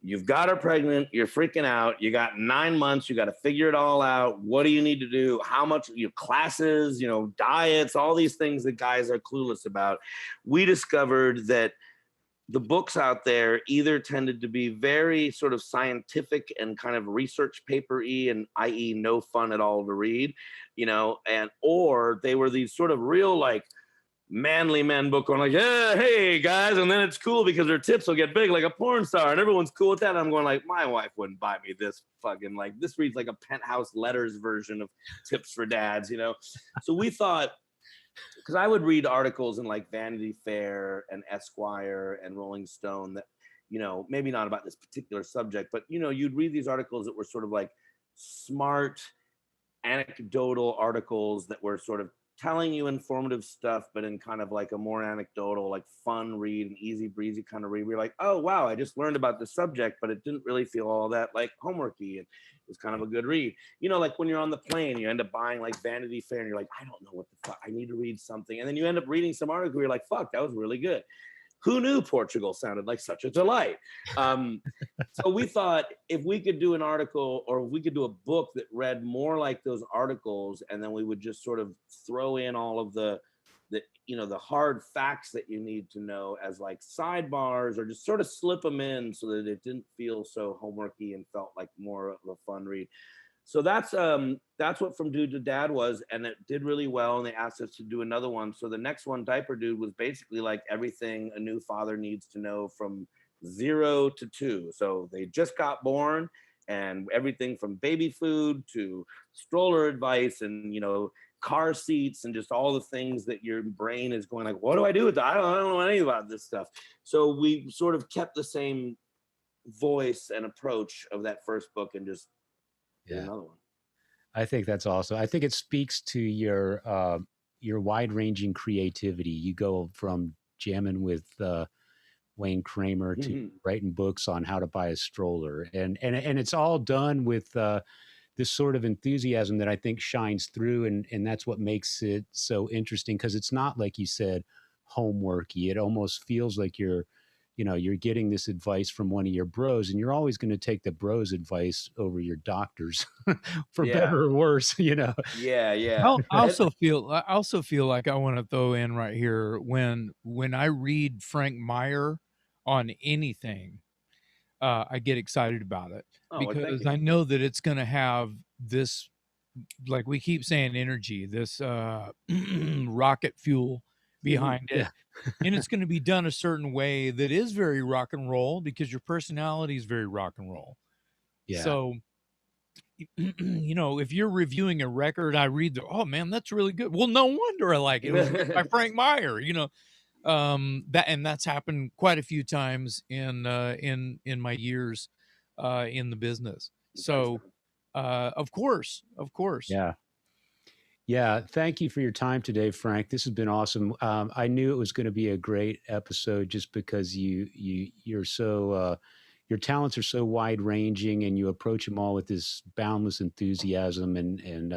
Speaker 2: you've got her pregnant, you're freaking out, you got 9 months, you got to figure it all out. What do you need to do? How much, classes, diets, all these things that guys are clueless about. We discovered that the books out there either tended to be very sort of scientific and kind of research paper-y, and i.e. no fun at all to read, or they were these sort of real like manly men book on like, yeah, hey guys, and then it's cool because their tips will get big like a porn star and everyone's cool with that. And I'm going like, my wife wouldn't buy me this fucking, like, this reads like a Penthouse Letters version of tips for dads, So we thought, because I would read articles in like Vanity Fair and Esquire and Rolling Stone that, maybe not about this particular subject, but, you'd read these articles that were sort of like smart, anecdotal articles that were sort of telling you informative stuff, but in kind of like a more anecdotal, like fun read, and easy breezy kind of read. We're like, oh, wow, I just learned about the subject, but it didn't really feel all that like homeworky. And it was kind of a good read. Like when you're on the plane, you end up buying like Vanity Fair and you're like, I don't know what the fuck, I need to read something. And then you end up reading some article where you're like, fuck, that was really good. Who knew Portugal sounded like such a delight? So we thought if we could do an article, or if we could do a book that read more like those articles, and then we would just sort of throw in all of the hard facts that you need to know as like sidebars, or just sort of slip them in so that it didn't feel so homeworky and felt like more of a fun read. So that's what From Dude to Dad was, and it did really well, and they asked us to do another one. So the next one, Diaper Dude, was basically like everything a new father needs to know from 0 to 2. So they just got born, and everything from baby food to stroller advice, and car seats, and just all the things that your brain is going like, what do I do with that? I don't know anything about this stuff. So we sort of kept the same voice and approach of that first book and just another one.
Speaker 1: I think that's awesome. I think it speaks to your wide-ranging creativity. You go from jamming with Wayne Kramer to writing books on how to buy a stroller, and it's all done with this sort of enthusiasm that I think shines through, and that's what makes it so interesting, because it's not, like you said, homeworky. It almost feels like you're getting this advice from one of your bros, and you're always going to take the bros advice over your doctors for better or worse,
Speaker 2: Yeah.
Speaker 3: I also feel like I want to throw in right here, when I read Frank Meyer on anything, I get excited about it, because I know that it's going to have this, like we keep saying, energy, this rocket fuel behind it. And it's going to be done a certain way that is very rock and roll, because your personality is very rock and roll.
Speaker 1: Yeah.
Speaker 3: So, if you're reviewing a record, I read oh man, that's really good. Well, no wonder I like it. It was written by Frank Meyer, that's happened quite a few times in my years in the business. So, of course.
Speaker 1: Yeah. Thank you for your time today, Frank. This has been awesome. I knew it was going to be a great episode just because you're so, your talents are so wide ranging, and you approach them all with this boundless enthusiasm. And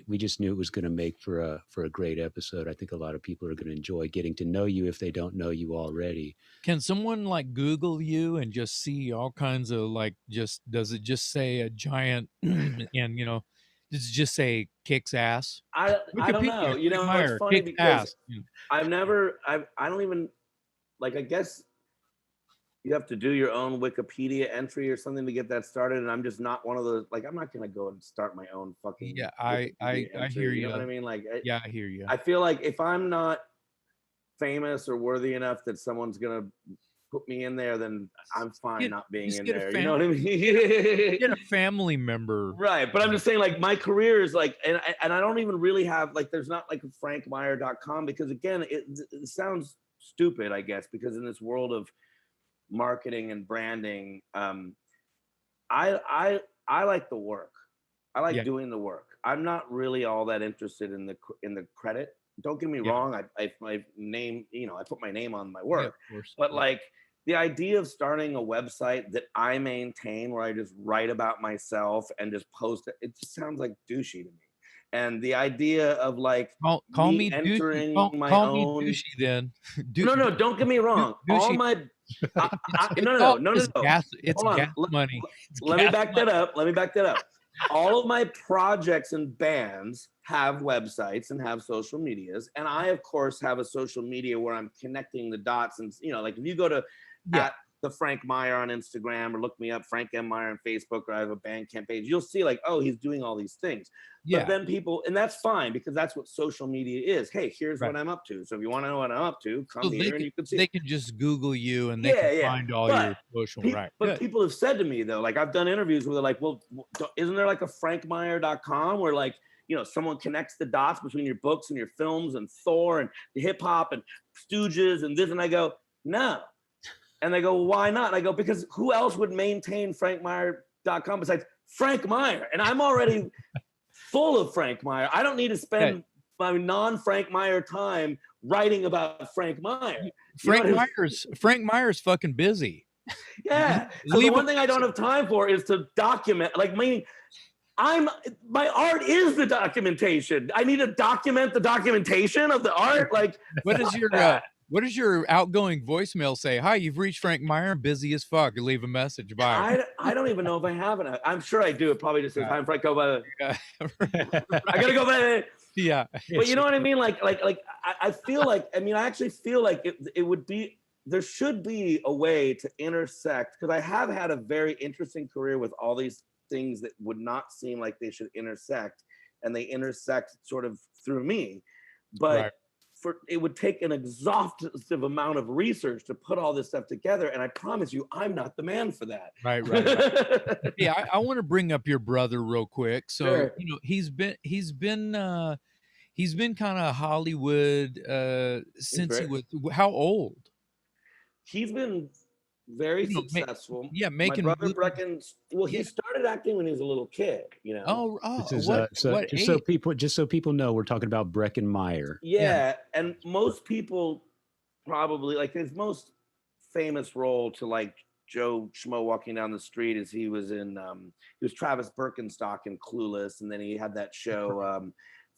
Speaker 1: we just knew it was going to make for a great episode. I think a lot of people are going to enjoy getting to know you if they don't know you already.
Speaker 3: Can someone like Google you and just see all kinds of does it just say a giant and does it just say kicks ass?
Speaker 2: I don't know. It's funny because I don't even, like, I guess you have to do your own Wikipedia entry or something to get that started. And I'm just not one of those, like, I'm not going to go and start my own fucking.
Speaker 3: Yeah. I hear you.
Speaker 2: You know what I mean? Like,
Speaker 3: yeah, I hear you.
Speaker 2: I feel like if I'm not famous or worthy enough that someone's going to put me in there, then I'm fine not being in there. You know what I mean?
Speaker 3: Get a family member.
Speaker 2: Right. But I'm just saying, like, my career is like, and I don't even really have, like, there's not like a frankmeyer.com, because again, it sounds stupid, I guess, because in this world of marketing and branding, I like the work. I like doing the work. I'm not really all that interested in the credit. Don't get me wrong. I name, I put my name on my work, but like the idea of starting a website that I maintain, where I just write about myself and just post it, it just sounds like douchey to me. And the idea of like
Speaker 3: call me
Speaker 2: entering
Speaker 3: douchey.
Speaker 2: my
Speaker 3: call
Speaker 2: own.
Speaker 3: Me douchey then.
Speaker 2: No, don't get me wrong. All my no.
Speaker 3: It's gas money.
Speaker 2: Let me back that up. All of my projects and bands have websites and have social medias, and I of course have a social media where I'm connecting the dots. And like if you go to at the Frank Meyer on Instagram, or look me up Frank M. Meyer on Facebook, or I have a Bandcamp page, you'll see like, oh, he's doing all these things. But then people, and that's fine, because that's what social media is. Hey, here's what I'm up to. So if you want to know what I'm up to, come here and you can see.
Speaker 3: They can just Google you and they can find all your social.
Speaker 2: But people have said to me though, like I've done interviews where they're like, well, isn't there like a frankmeyer.com where like, someone connects the dots between your books and your films and Thor and the hip hop and Stooges and this? And I go, no. And they go, well, why not? And I go, because who else would maintain frankmeyer.com besides Frank Meyer? And I'm already full of Frank Meyer. I don't need to spend my non-Frank Meyer time writing about Frank Meyer.
Speaker 3: Frank Meyer's fucking busy.
Speaker 2: Yeah. So the one thing I don't have time for is to document, like, meaning my art is the documentation. I need to document the documentation of the art. Like,
Speaker 3: what does your outgoing voicemail say? Hi, you've reached Frank Meyer, busy as fuck. Leave a message. Bye.
Speaker 2: I don't even know if I have it. I'm sure I do. It probably just says, hi, Frank, go by. I gotta go by.
Speaker 3: Yeah.
Speaker 2: But you know what I mean? Like I feel like, I actually feel like it would be, there should be a way to intersect, because I have had a very interesting career with all these things that would not seem like they should intersect, and they intersect sort of through me. But it would take an exhaustive amount of research to put all this stuff together, and I promise you, I'm not the man for that.
Speaker 3: Right. Yeah, I want to bring up your brother real quick. So he's been kind of Hollywood since he was how old?
Speaker 2: He's been very successful.
Speaker 3: Making
Speaker 2: my brother Brecken. Well, he started acting when he was a little kid.
Speaker 1: Just so people know, we're talking about Brecken Meyer.
Speaker 2: Yeah, and most people probably, like, his most famous role to like Joe Schmo walking down the street is he was Travis Birkenstock in Clueless, and then he had that show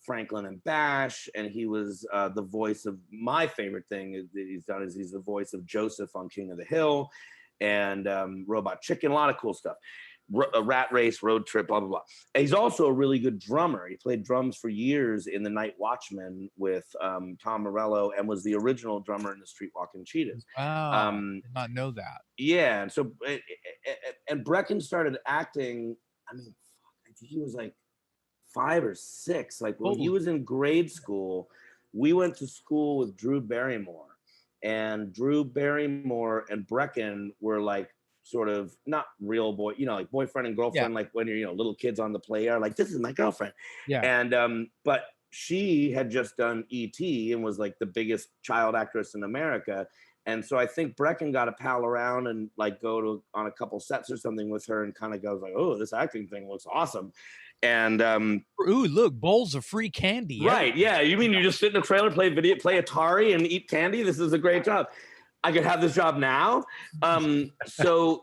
Speaker 2: Franklin and Bash, and he was the voice of, my favorite thing that he's done is he's the voice of Joseph on King of the Hill, and Robot Chicken, a lot of cool stuff. A Rat Race, Road Trip, blah, blah, blah. And he's also a really good drummer. He played drums for years in the Night Watchman with Tom Morello, and was the original drummer in the Streetwalkin Cheetahs.
Speaker 3: Wow, I did not know that.
Speaker 2: Yeah, and so, and Brecken started acting, I think he was like 5 or 6. Like when he was in grade school, we went to school with Drew Barrymore, and Drew Barrymore and Brecken were like sort of not real like boyfriend and girlfriend, like when you're, little kids on the play are like, this is my girlfriend. Yeah. And but she had just done E.T. and was like the biggest child actress in America. And so I think Brecken got to pal around and like go on a couple sets or something with her, and kind of goes like, oh, this acting thing looks awesome. And
Speaker 3: ooh, look, bowls of free candy.
Speaker 2: Right. Yeah. You mean you just sit in a trailer, play Atari and eat candy? This is a great job. I could have this job now. So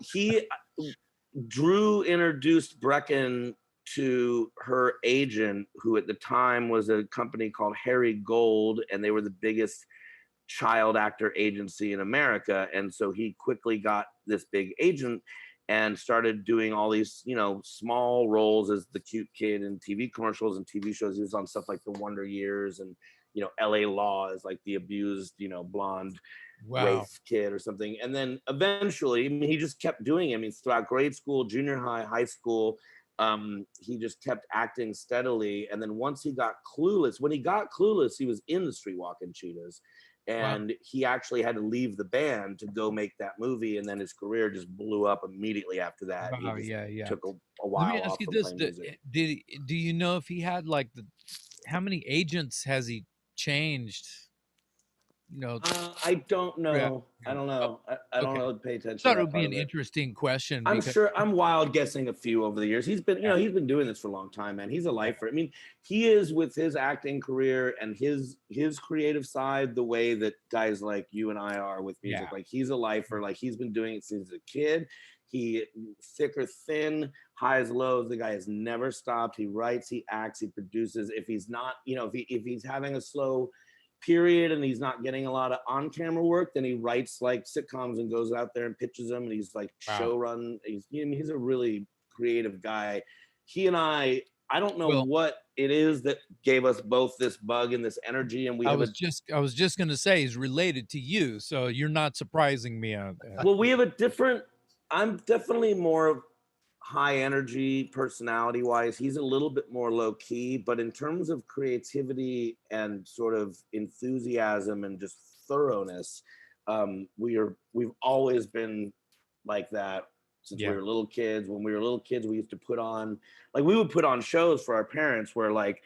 Speaker 2: Drew introduced Brecken to her agent, who at the time was a company called Harry Gold, and they were the biggest child actor agency in America. And so he quickly got this big agent and started doing all these, small roles as the cute kid in TV commercials and TV shows. He was on stuff like The Wonder Years and, LA Law is like the abused, blonde Wraith kid or something. And then eventually, he just kept doing it. Throughout grade school, junior high, high school, he just kept acting steadily. And then once he got Clueless, when he got Clueless, he was in the Streetwalkin Cheetahs. and he actually had to leave the band to go make that movie, and then his career just blew up immediately after that.
Speaker 3: Wow,
Speaker 2: He just
Speaker 3: yeah.
Speaker 2: took a
Speaker 3: Let me
Speaker 2: while
Speaker 3: ask
Speaker 2: off
Speaker 3: you
Speaker 2: from
Speaker 3: this:
Speaker 2: playing music.
Speaker 3: do you know if he had like how many agents has he changed? You know,
Speaker 2: I don't
Speaker 3: yeah.
Speaker 2: know. I don't know. I don't
Speaker 3: Okay.
Speaker 2: know. Pay attention
Speaker 3: Thought
Speaker 2: to
Speaker 3: it
Speaker 2: that
Speaker 3: would be
Speaker 2: part
Speaker 3: an
Speaker 2: of it.
Speaker 3: interesting question
Speaker 2: I'm
Speaker 3: because
Speaker 2: sure I'm wild guessing a few over the years. He's been,
Speaker 3: yeah,
Speaker 2: he's been doing this for a long time, man. He's a lifer. I mean, he is with his acting career and his creative side the way that guys like you and I are with music.
Speaker 3: yeah.
Speaker 2: Like he's a lifer. Like he's been doing it since a kid. He thick or thin, highs, lows. The guy has never stopped. He writes, he acts, he produces. If he's not, if he's having a slow period and he's not getting a lot of on-camera work, then he writes like sitcoms and goes out there and pitches them, and he's like
Speaker 3: Wow.
Speaker 2: showrun. He's a really creative guy. He and I don't know
Speaker 3: Well,
Speaker 2: what it is that gave us both this bug and this energy, and
Speaker 3: I was just going to say he's related to you, so you're not surprising me on that.
Speaker 2: well, we have a different. I'm definitely more of high energy personality wise. He's a little bit more low key, but in terms of creativity and sort of enthusiasm and just thoroughness, we've always been like that since we
Speaker 3: Yeah.
Speaker 2: were little kids. When we were little kids, we used to put on, like, we would put on shows for our parents where, like,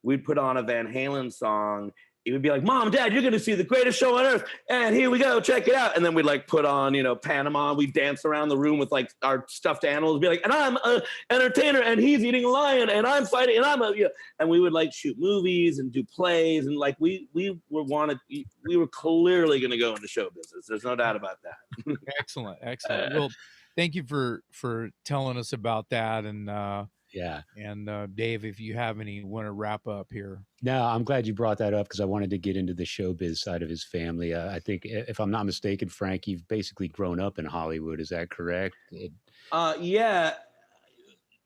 Speaker 2: we'd put on a Van Halen song. It would be like, Mom, Dad, you're going to see the greatest show on earth. And here we go. Check it out. And then we'd like put on, Panama. We'd dance around the room with like our stuffed animals, be like, and I'm an entertainer and he's eating a lion and I'm fighting and and we would like shoot movies and do plays. And like, we were clearly going to go into show business. There's no doubt about that.
Speaker 3: Excellent. Well, thank you for telling us about that. And
Speaker 1: Yeah.
Speaker 3: And Dave, if you have any, want to wrap up here.
Speaker 1: No, I'm glad you brought that up because I wanted to get into the showbiz side of his family. I think, if I'm not mistaken, Frank, you've basically grown up in Hollywood. Is that correct?
Speaker 2: Yeah.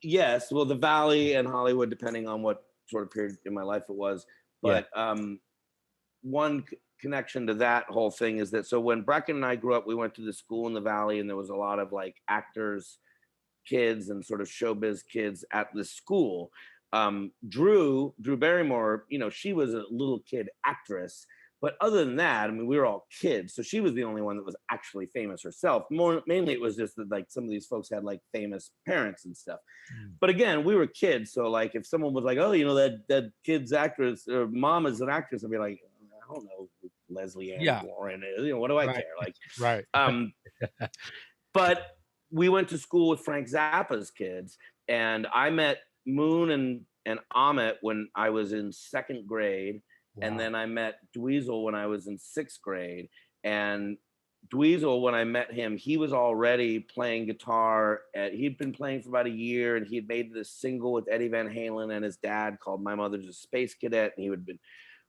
Speaker 2: Yes. Well, the Valley and Hollywood, depending on what sort of period in my life it was. But one connection to that whole thing is that, so when Brecken and I grew up, we went to the school in the Valley, and there was a lot of like actors, kids, and sort of showbiz kids at the school. Drew Barrymore, she was a little kid actress, but other than that, I mean, we were all kids, so she was the only one that was actually famous herself. Mainly, it was just that like some of these folks had like famous parents and stuff. But again, we were kids, so like if someone was like, "Oh, that kid's actress or mom is an actress," I'd be like, "I don't know who Leslie Ann Warren is. What do I care?" Like,
Speaker 3: right.
Speaker 2: But we went to school with Frank Zappa's kids, and I met Moon and Amit when I was in second grade. Wow. And then I met Dweezil when I was in sixth grade. And Dweezil, when I met him, he was already playing guitar. He'd been playing for about a year, and he had made this single with Eddie Van Halen and his dad called My Mother's a Space Cadet, and he had been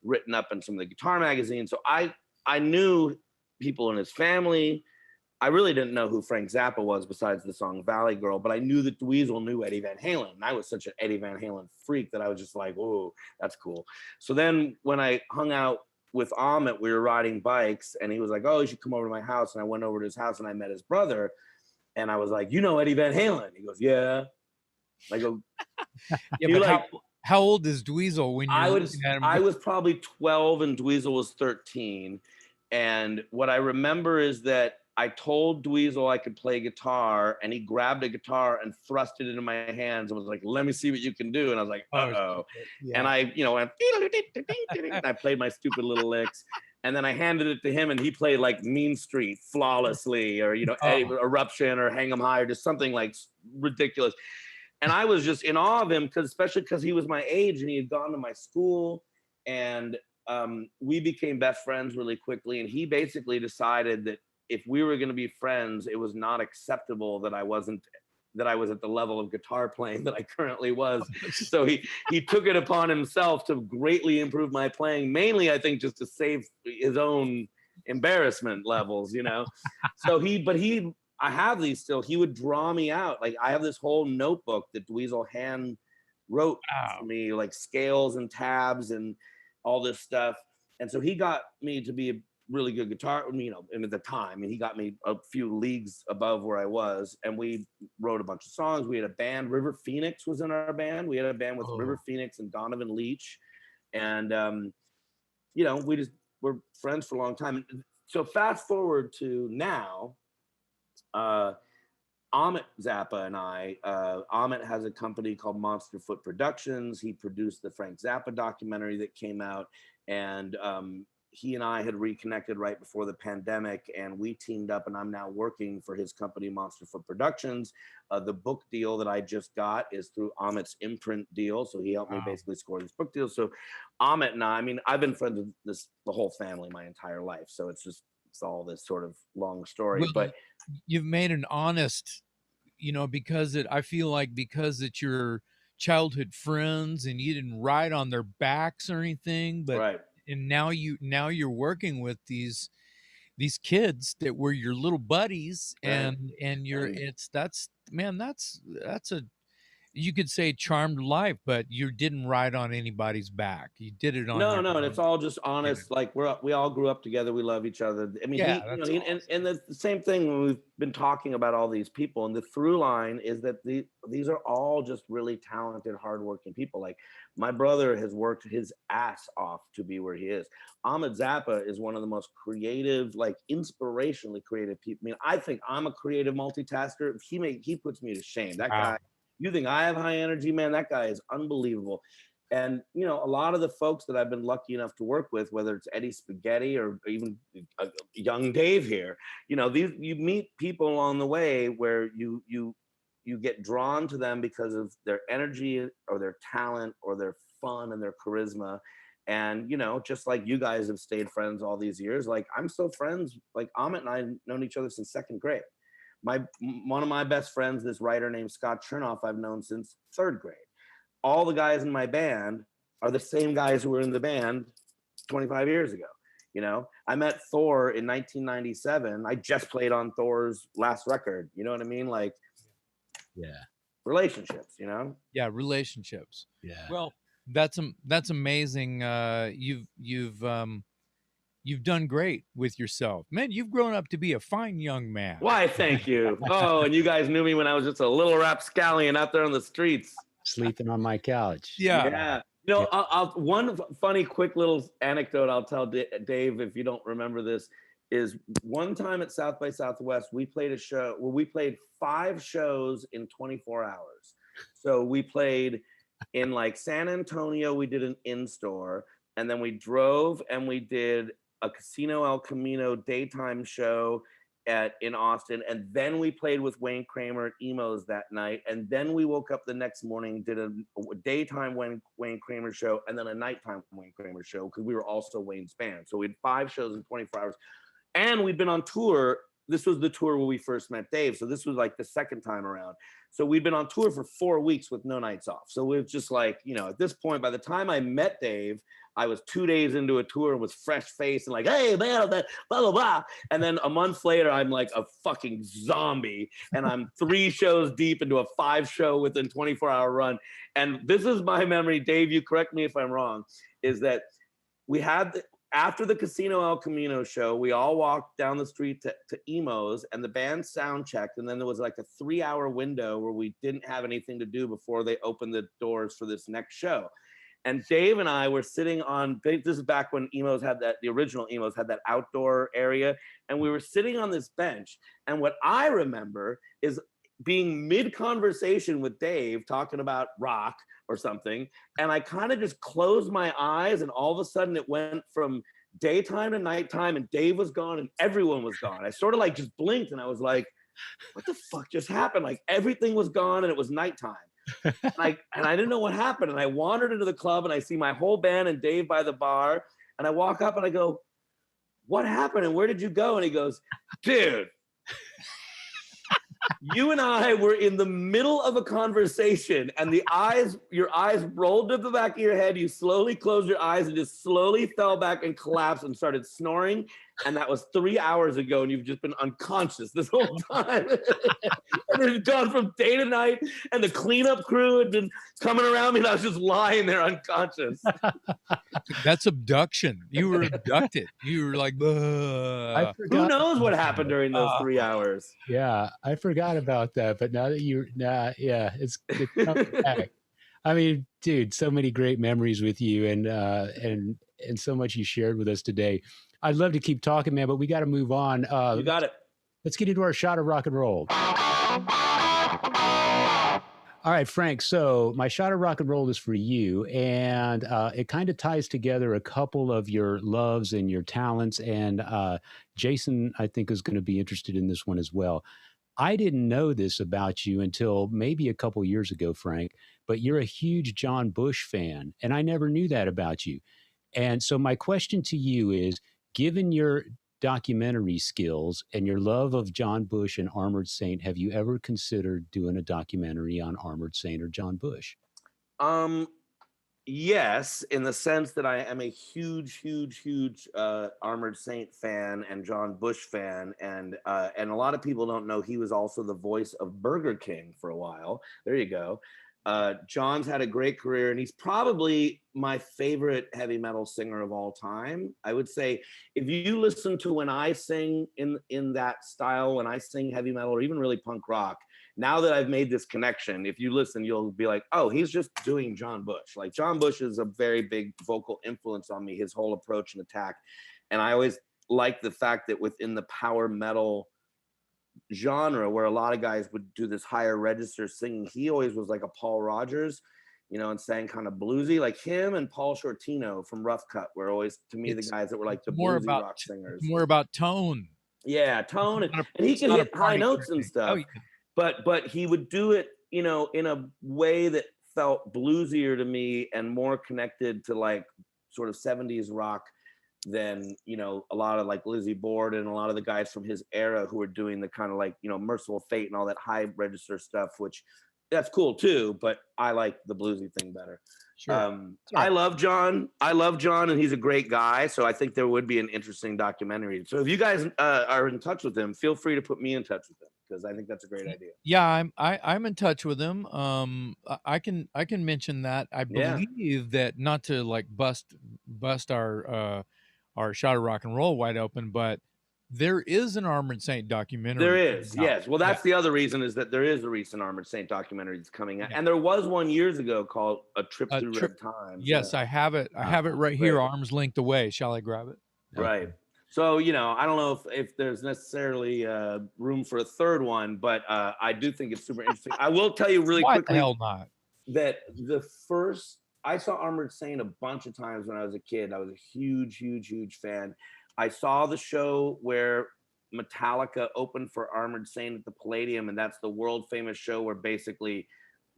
Speaker 2: written up in some of the guitar magazines. So I knew people in his family. I really didn't know who Frank Zappa was besides the song Valley Girl, but I knew that Dweezil knew Eddie Van Halen. And I was such an Eddie Van Halen freak that I was just like, whoa, that's cool. So then when I hung out with Amit, we were riding bikes, and he was like, oh, you should come over to my house. And I went over to his house, and I met his brother. And I was like, Eddie Van Halen? He goes, yeah. I go,
Speaker 3: yeah, but how old is Dweezil when you're looking at him?
Speaker 2: I was probably 12 and Dweezil was 13. And what I remember is that I told Dweezil I could play guitar, and he grabbed a guitar and thrust it into my hands and was like, let me see what you can do. And I was like, uh-oh. Yeah. And I, went, and I played my stupid little licks. And then I handed it to him, and he played like Mean Street flawlessly, or, Eruption or Hang 'em High, or just something like ridiculous. And I was just in awe of him, especially because he was my age and he had gone to my school. And we became best friends really quickly. And he basically decided that if we were going to be friends, it was not acceptable that I was at the level of guitar playing that I currently was. So he took it upon himself to greatly improve my playing, mainly, I think, just to save his own embarrassment levels, So I have these still. He would draw me out. Like, I have this whole notebook that Dweezil hand wrote for me, like scales and tabs and all this stuff. And so he got me to be a really good guitar, and at the time, and he got me a few leagues above where I was, and we wrote a bunch of songs. We had a band. River Phoenix was in our band. We had a band with River Phoenix and Donovan Leitch, and we just we're friends for a long time. So fast forward to now, Amit Zappa and I, Amit has a company called Monster Foot Productions. He produced the Frank Zappa documentary that came out, and he and I had reconnected right before the pandemic, and we teamed up, and I'm now working for his company, Monster Foot Productions. The book deal that I just got is through Amit's imprint deal, so he helped me basically score this book deal. So Amit and I mean, I've been friends with the whole family my entire life, so it's all this sort of long story.
Speaker 3: Well,
Speaker 2: but
Speaker 3: you've made an honest, because I feel like because it's your childhood friends and you didn't ride on their backs or anything, but
Speaker 2: right.
Speaker 3: And now you're working with these kids that were your little buddies,
Speaker 2: Right.
Speaker 3: and that's a, you could say, charmed life, but you didn't ride on anybody's back. You did it on
Speaker 2: No,
Speaker 3: your
Speaker 2: and
Speaker 3: own.
Speaker 2: it's all just honest. Like we all grew up together. We love each other. I mean,
Speaker 3: Yeah,
Speaker 2: he,
Speaker 3: that's
Speaker 2: and
Speaker 3: awesome.
Speaker 2: the same thing when we've been talking about all these people, and the through line is that these are all just really talented, hardworking people. Like my brother has worked his ass off to be where he is. Ahmed Zappa is one of the most creative, like inspirationally creative people. I mean, I think I'm a creative multitasker. He puts me to shame. That guy. You think I have high energy, man? That guy is unbelievable. And, a lot of the folks that I've been lucky enough to work with, whether it's Eddie Spaghetti or even young Dave here, you meet people along the way where you get drawn to them because of their energy or their talent or their fun and their charisma. And, just like you guys have stayed friends all these years, like I'm still friends. Like Amit and I have known each other since second grade. One of my best friends, this writer named Scott Chernoff, I've known since third grade. All the guys in my band are the same guys who were in the band 25 years ago. I met Thor in 1997. I just played on Thor's last record. You know what I mean? Like,
Speaker 1: yeah,
Speaker 2: relationships.
Speaker 3: Yeah, relationships.
Speaker 1: Yeah.
Speaker 3: Well, that's amazing. You've done great with yourself, man. You've grown up to be a fine young man.
Speaker 2: Why? Thank you. Oh, and you guys knew me when I was just a little rapscallion out there on the streets.
Speaker 1: Sleeping on my couch.
Speaker 3: Yeah.
Speaker 2: I'll one funny, quick little anecdote I'll tell Dave, if you don't remember this, is one time at South by Southwest, we played a show where we played 5 shows in 24 hours. So we played in like San Antonio, we did an in-store, and then we drove and we did a Casino El Camino daytime show in Austin, and then we played with Wayne Kramer at Emos that night, and then we woke up the next morning, did a daytime Wayne Kramer show, and then a nighttime Wayne Kramer show, because we were also Wayne's band. So we had 5 shows in 24 hours, and we'd been on tour. This was the tour where we first met Dave, so this was like the second time around. So we'd been on tour for 4 weeks with no nights off. So we were just like, at this point, by the time I met Dave, I was 2 days into a tour with fresh face and like, hey, man, blah, blah, blah. And then a month later, I'm like a fucking zombie. And I'm 3 shows deep into a 5-show within 24-hour run. And this is my memory, Dave, you correct me if I'm wrong, is that we had, after the Casino El Camino show, we all walked down the street to Emos, and the band sound checked. And then there was like a 3-hour window where we didn't have anything to do before they opened the doors for this next show. And Dave and I were sitting on, this is back when the original Emos had that outdoor area. And we were sitting on this bench. And what I remember is being mid-conversation with Dave talking about rock or something. And I kind of just closed my eyes, and all of a sudden it went from daytime to nighttime, and Dave was gone and everyone was gone. I sort of like just blinked, and I was like, what the fuck just happened? Like everything was gone and it was nighttime. And I didn't know what happened. And I wandered into the club, and I see my whole band and Dave by the bar. And I walk up and I go, what happened? And where did you go? And he goes, dude, you and I were in the middle of a conversation, and your eyes rolled to the back of your head. You slowly closed your eyes and just slowly fell back and collapsed and started snoring. And that was 3 hours ago, and you've just been unconscious this whole time. And it had gone from day to night, and the cleanup crew had been coming around me, and I was just lying there unconscious.
Speaker 3: That's abduction. You were abducted. You were like,
Speaker 2: who knows what happened during those 3 hours?
Speaker 1: Yeah, I forgot about that. But now that it's coming back. I mean, dude, so many great memories with you, and and so much you shared with us today. I'd love to keep talking, man, but we got to move on.
Speaker 2: You got it.
Speaker 1: Let's get into our shot of rock and roll. All right, Frank. So my shot of rock and roll is for you, and it kind of ties together a couple of your loves and your talents. And Jason, I think, is going to be interested in this one as well. I didn't know this about you until maybe a couple years ago, Frank, but you're a huge John Bush fan, and I never knew that about you. And so my question to you is, given your documentary skills and your love of John Bush and Armored Saint, have you ever considered doing a documentary on Armored Saint or John Bush?
Speaker 2: Yes, in the sense that I am a huge Armored Saint fan and John Bush fan, and a lot of people don't know he was also the voice of Burger King for a while. There you go. John's had a great career, and he's probably my favorite heavy metal singer of all time. I would say if you listen to when I sing in that style, when I sing heavy metal or even really punk rock, now that I've made this connection, if you listen, you'll be like, oh, he's just doing John Bush. Like John Bush is a very big vocal influence on me, his whole approach and attack. And I always like the fact that within the power metal genre, where a lot of guys would do this higher register singing, he always was like a Paul Rogers, and sang kind of bluesy. Like him and Paul Shortino from Rough Cut were always, to me, the guys that were like the bluesy rock singers.
Speaker 3: More about tone.
Speaker 2: Yeah, tone, and he can hit high notes and stuff. Oh, yeah. But he would do it, in a way that felt bluesier to me and more connected to like sort of 70s rock than a lot of like Lizzie Borden and a lot of the guys from his era who were doing the kind of like Merciful Fate and all that high register stuff, which that's cool too, but I like the bluesy thing better. Sure. I love John, and he's a great guy, so I think there would be an interesting documentary. So if you guys are in touch with him, feel free to put me in touch with him, because I think that's a great idea.
Speaker 3: Yeah, I'm in touch with him. I can mention that. I believe that, not to like bust our shot of rock and roll wide open, but there is an Armored Saint documentary.
Speaker 2: There is, yes. Well, that's the other reason, is that there is a recent Armored Saint documentary that's coming out, and there was one years ago called A Trip Through Red Times.
Speaker 3: Yes, I have it. I have it right here, arms linked away. Shall I grab it?
Speaker 2: Right. So, I don't know if there's necessarily room for a third one, but I do think it's super interesting. I will tell you really quickly.
Speaker 3: Why the hell not?
Speaker 2: That I saw Armored Saint a bunch of times when I was a kid. I was a huge fan. I saw the show where Metallica opened for Armored Saint at the Palladium, and that's the world famous show where basically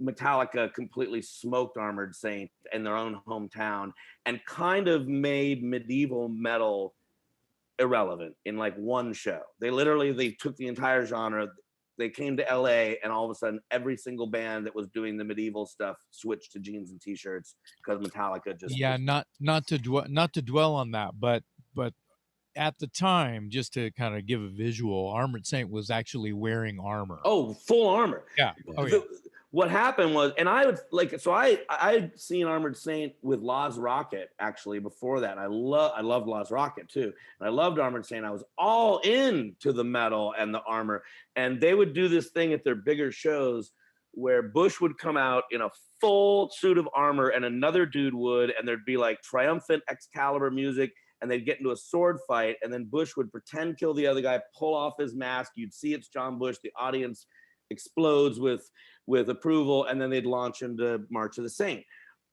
Speaker 2: Metallica completely smoked Armored Saint in their own hometown and kind of made medieval metal irrelevant in like one show. They took the entire genre. They came to LA, and all of a sudden every single band that was doing the medieval stuff switched to jeans and t-shirts because Metallica just
Speaker 3: not to dwell on that, but at the time, just to kind of give a visual, Armored Saint was actually wearing armor.
Speaker 2: Oh, full armor.
Speaker 3: Yeah. Oh, yeah.
Speaker 2: What happened was, and I would like, so I'd seen Armored Saint with Laz Rocket actually before that. I loved Laz Rocket too. And I loved Armored Saint. I was all into the metal and the armor. And they would do this thing at their bigger shows where Bush would come out in a full suit of armor and another dude would, and there'd be like triumphant Excalibur music, and they'd get into a sword fight, and then Bush would pretend kill the other guy, pull off his mask. You'd see it's John Bush. The audience explodes with approval, and then they'd launch into March of the Saint.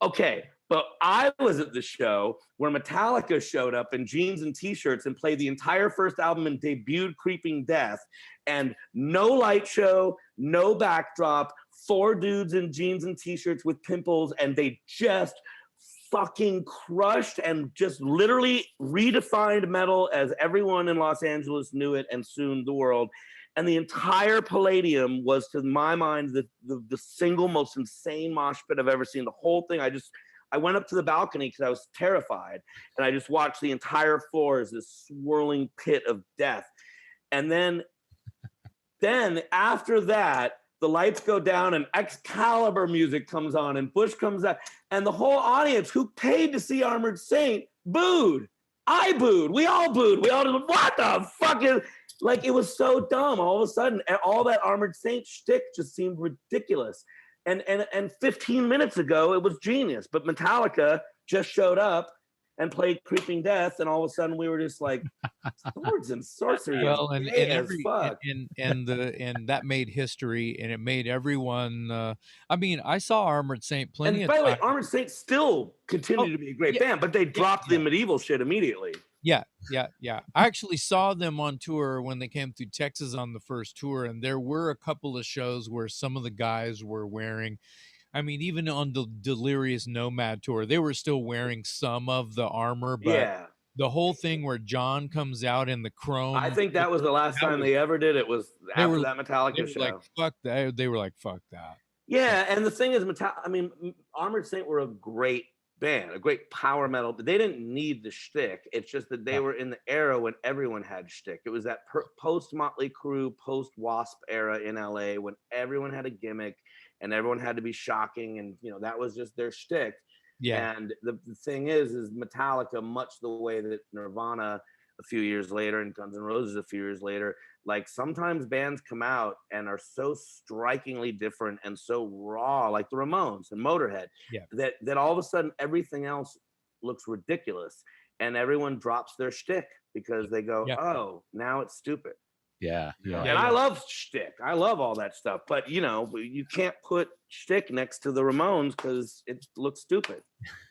Speaker 2: Okay, but I was at the show where Metallica showed up in jeans and t-shirts and played the entire first album and debuted Creeping Death, and no light show, no backdrop, 4 dudes in jeans and t-shirts with pimples, and they just fucking crushed and just literally redefined metal as everyone in Los Angeles knew it, and soon the world. And the entire Palladium was, to my mind, the single most insane mosh pit I've ever seen. The whole thing, I went up to the balcony because I was terrified, and I just watched the entire floor as this swirling pit of death. And then after that, the lights go down and Excalibur music comes on and Bush comes out, and the whole audience who paid to see Armored Saint booed. I booed. We all booed. We all did, what the fuck is, like, it was so dumb. All of a sudden, all that Armored Saint shtick just seemed ridiculous. And 15 minutes ago, it was genius. But Metallica just showed up, and played Creeping Death, and all of a sudden we were just like, swords and sorcery
Speaker 3: Well,
Speaker 2: is
Speaker 3: and
Speaker 2: gay
Speaker 3: and
Speaker 2: as
Speaker 3: every
Speaker 2: fuck.
Speaker 3: and that made history, and it made everyone. I mean, I saw Armored Saint plenty
Speaker 2: And
Speaker 3: of
Speaker 2: by the way,
Speaker 3: times.
Speaker 2: Armored Saint still continue
Speaker 3: Oh,
Speaker 2: to be a great
Speaker 3: yeah,
Speaker 2: band, but they dropped the
Speaker 3: yeah.
Speaker 2: medieval shit immediately.
Speaker 3: Yeah. I actually saw them on tour when they came through Texas on the first tour, and there were a couple of shows where some of the guys were wearing. I mean, even on the Delirious Nomad tour, they were still wearing some of the armor, but
Speaker 2: Yeah.
Speaker 3: the whole thing where John comes out in the chrome.
Speaker 2: I think that was the last time they ever did it, was after that Metallica show.
Speaker 3: Like, fuck that. They were like, fuck that.
Speaker 2: Yeah, and the thing is, Armored Saint were a great band, a great power metal. They didn't need the shtick. It's just that they were in the era when everyone had shtick. It was that post Motley Crue, post Wasp era in LA when everyone had a gimmick and everyone had to be shocking, and that was just their shtick.
Speaker 3: Yeah.
Speaker 2: And the thing is Metallica, much the way that Nirvana a few years later and Guns N' Roses a few years later, like sometimes bands come out and are so strikingly different and so raw, like the Ramones and Motorhead, that all of a sudden everything else looks ridiculous and everyone drops their shtick because they go, oh, now it's stupid.
Speaker 1: Yeah.
Speaker 2: And I love shtick. I love all that stuff. But, you can't put shtick next to the Ramones because it looks stupid.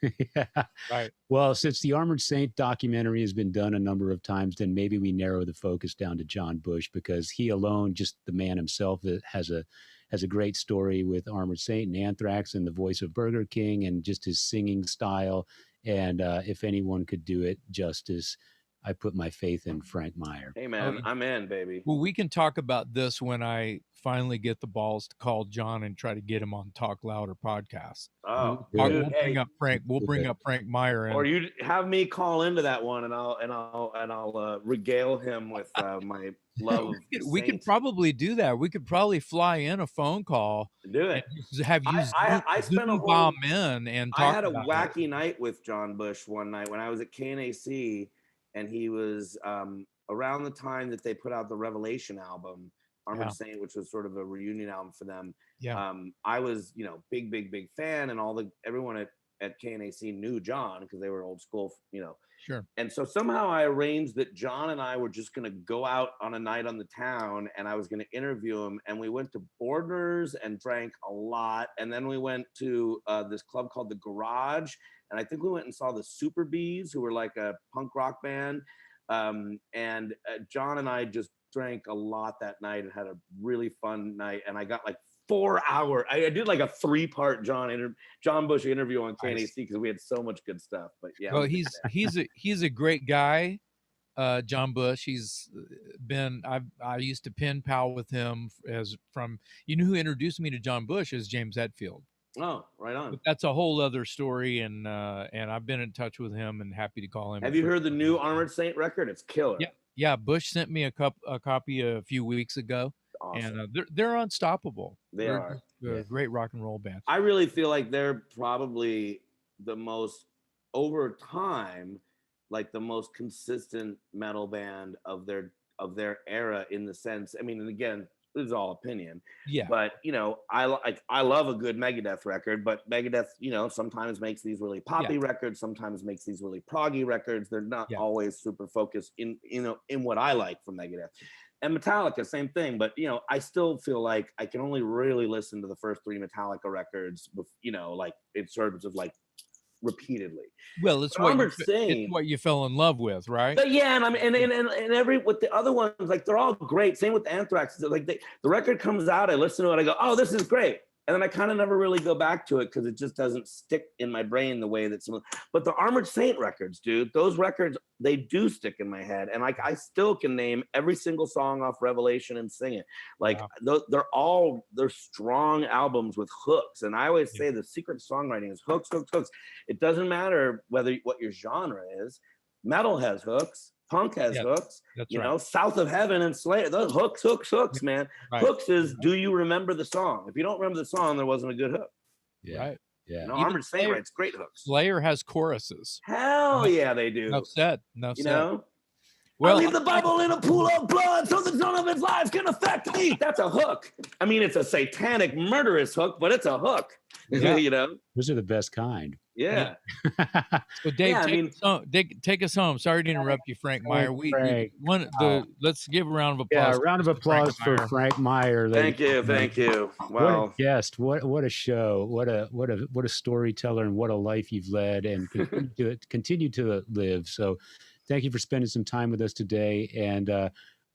Speaker 1: Yeah.
Speaker 3: Right.
Speaker 1: Well, since the Armored Saint documentary has been done a number of times, then maybe we narrow the focus down to John Bush, because he alone, just the man himself, that has a great story with Armored Saint and Anthrax and the voice of Burger King and just his singing style. And if anyone could do it justice, I put my faith in Frank Meyer.
Speaker 2: Hey, man, I'm in, baby.
Speaker 3: Well, we can talk about this when I finally get the balls to call John and try to get him on Talk Louder podcast.
Speaker 2: Oh,
Speaker 3: We'll bring up Frank. We'll bring up Frank Meyer,
Speaker 2: or you have me call into that one, and I'll regale him with my love.
Speaker 3: We could probably do that. We could probably fly in a phone call.
Speaker 2: Do it.
Speaker 3: Have you?
Speaker 2: I spent a
Speaker 3: bomb in and talk.
Speaker 2: I had a wacky night with John Bush one night when I was at KNAC. And he was around the time that they put out the Revelation album, Armored Saint, which was sort of a reunion album for them.
Speaker 3: Yeah.
Speaker 2: I was, big fan, and everyone at KNAC knew John because they were old school,
Speaker 3: Sure.
Speaker 2: And so somehow I arranged that John and I were just going to go out on a night on the town, and I was going to interview him. And we went to Borders and drank a lot. And then we went to this club called The Garage. And I think we went and saw the Super Bees, who were like a punk rock band. And John and I just drank a lot that night and had a really fun night. And I got like 4 hours. I did like a 3-part John Bush interview on KNAC because we had so much good stuff. But yeah.
Speaker 3: Well, he's a great guy, John Bush. He's been. I used to pen pal with him who introduced me to John Bush is James Hetfield.
Speaker 2: Oh, right on.
Speaker 3: But that's a whole other story, and I've been in touch with him and happy to call him.
Speaker 2: Have you heard the new Armored Saint record? It's killer.
Speaker 3: Yeah. Bush sent me a copy a few weeks ago,
Speaker 2: awesome.
Speaker 3: And they're unstoppable.
Speaker 2: They're
Speaker 3: a great rock and roll band.
Speaker 2: I really feel like they're probably the most, over time, like the most consistent metal band of their era, in the sense. I mean, and again, this is all opinion.
Speaker 3: Yeah.
Speaker 2: But I love a good Megadeth record, but Megadeth, sometimes makes these really poppy records, sometimes makes these really proggy records. They're not always super focused in what I like from Megadeth. And Metallica, same thing. But I still feel like I can only really listen to the first 3 Metallica records, like in terms of like repeatedly.
Speaker 3: Well, it's what you fell in love with, right?
Speaker 2: But yeah, and I mean, and with the other ones, like they're all great. Same with Anthrax. Like the record comes out, I listen to it, I go, oh, this is great. And then I kind of never really go back to it because it just doesn't stick in my brain the way that some. But the Armored Saint records, dude, those records, they do stick in my head, and like I still can name every single song off Revelation and sing it. Like they're strong albums with hooks, and I always say the secret of songwriting is hooks, hooks, hooks. It doesn't matter what your genre is. Metal has hooks. Punk has hooks, South of Heaven and Slayer. Those hooks, man. Right. Hooks is, do you remember the song? If you don't remember the song, there wasn't a good hook.
Speaker 1: Yeah.
Speaker 3: Right.
Speaker 1: Yeah.
Speaker 2: Armored Saint writes great hooks.
Speaker 3: Slayer has choruses.
Speaker 2: Hell yeah, they do.
Speaker 3: No said.
Speaker 2: Well,
Speaker 3: I
Speaker 2: leave the Bible in a pool of blood so the son of its lives can affect me. That's a hook. I mean, it's a satanic, murderous hook, but it's a hook.
Speaker 1: Yeah. Those are the best kind.
Speaker 2: Yeah.
Speaker 3: So Dave,
Speaker 2: Yeah, I mean,
Speaker 3: take us home. Sorry to interrupt you, Frank Meyer.
Speaker 1: Frank.
Speaker 3: Let's give a round of
Speaker 1: Yeah,
Speaker 3: applause.
Speaker 1: a round of applause for Frank Meyer.
Speaker 2: Thank you. Thank you.
Speaker 1: What a
Speaker 2: Well,
Speaker 1: guest! What a show! What a storyteller, and what a life you've led, and continue to live. So, thank you for spending some time with us today, and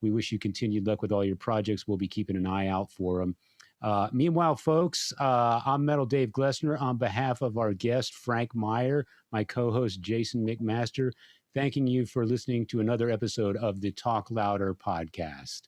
Speaker 1: we wish you continued luck with all your projects. We'll be keeping an eye out for them. Meanwhile, folks, I'm Metal Dave Glessner on behalf of our guest Frank Meyer, my co-host Jason McMaster, thanking you for listening to another episode of the Talk Louder podcast.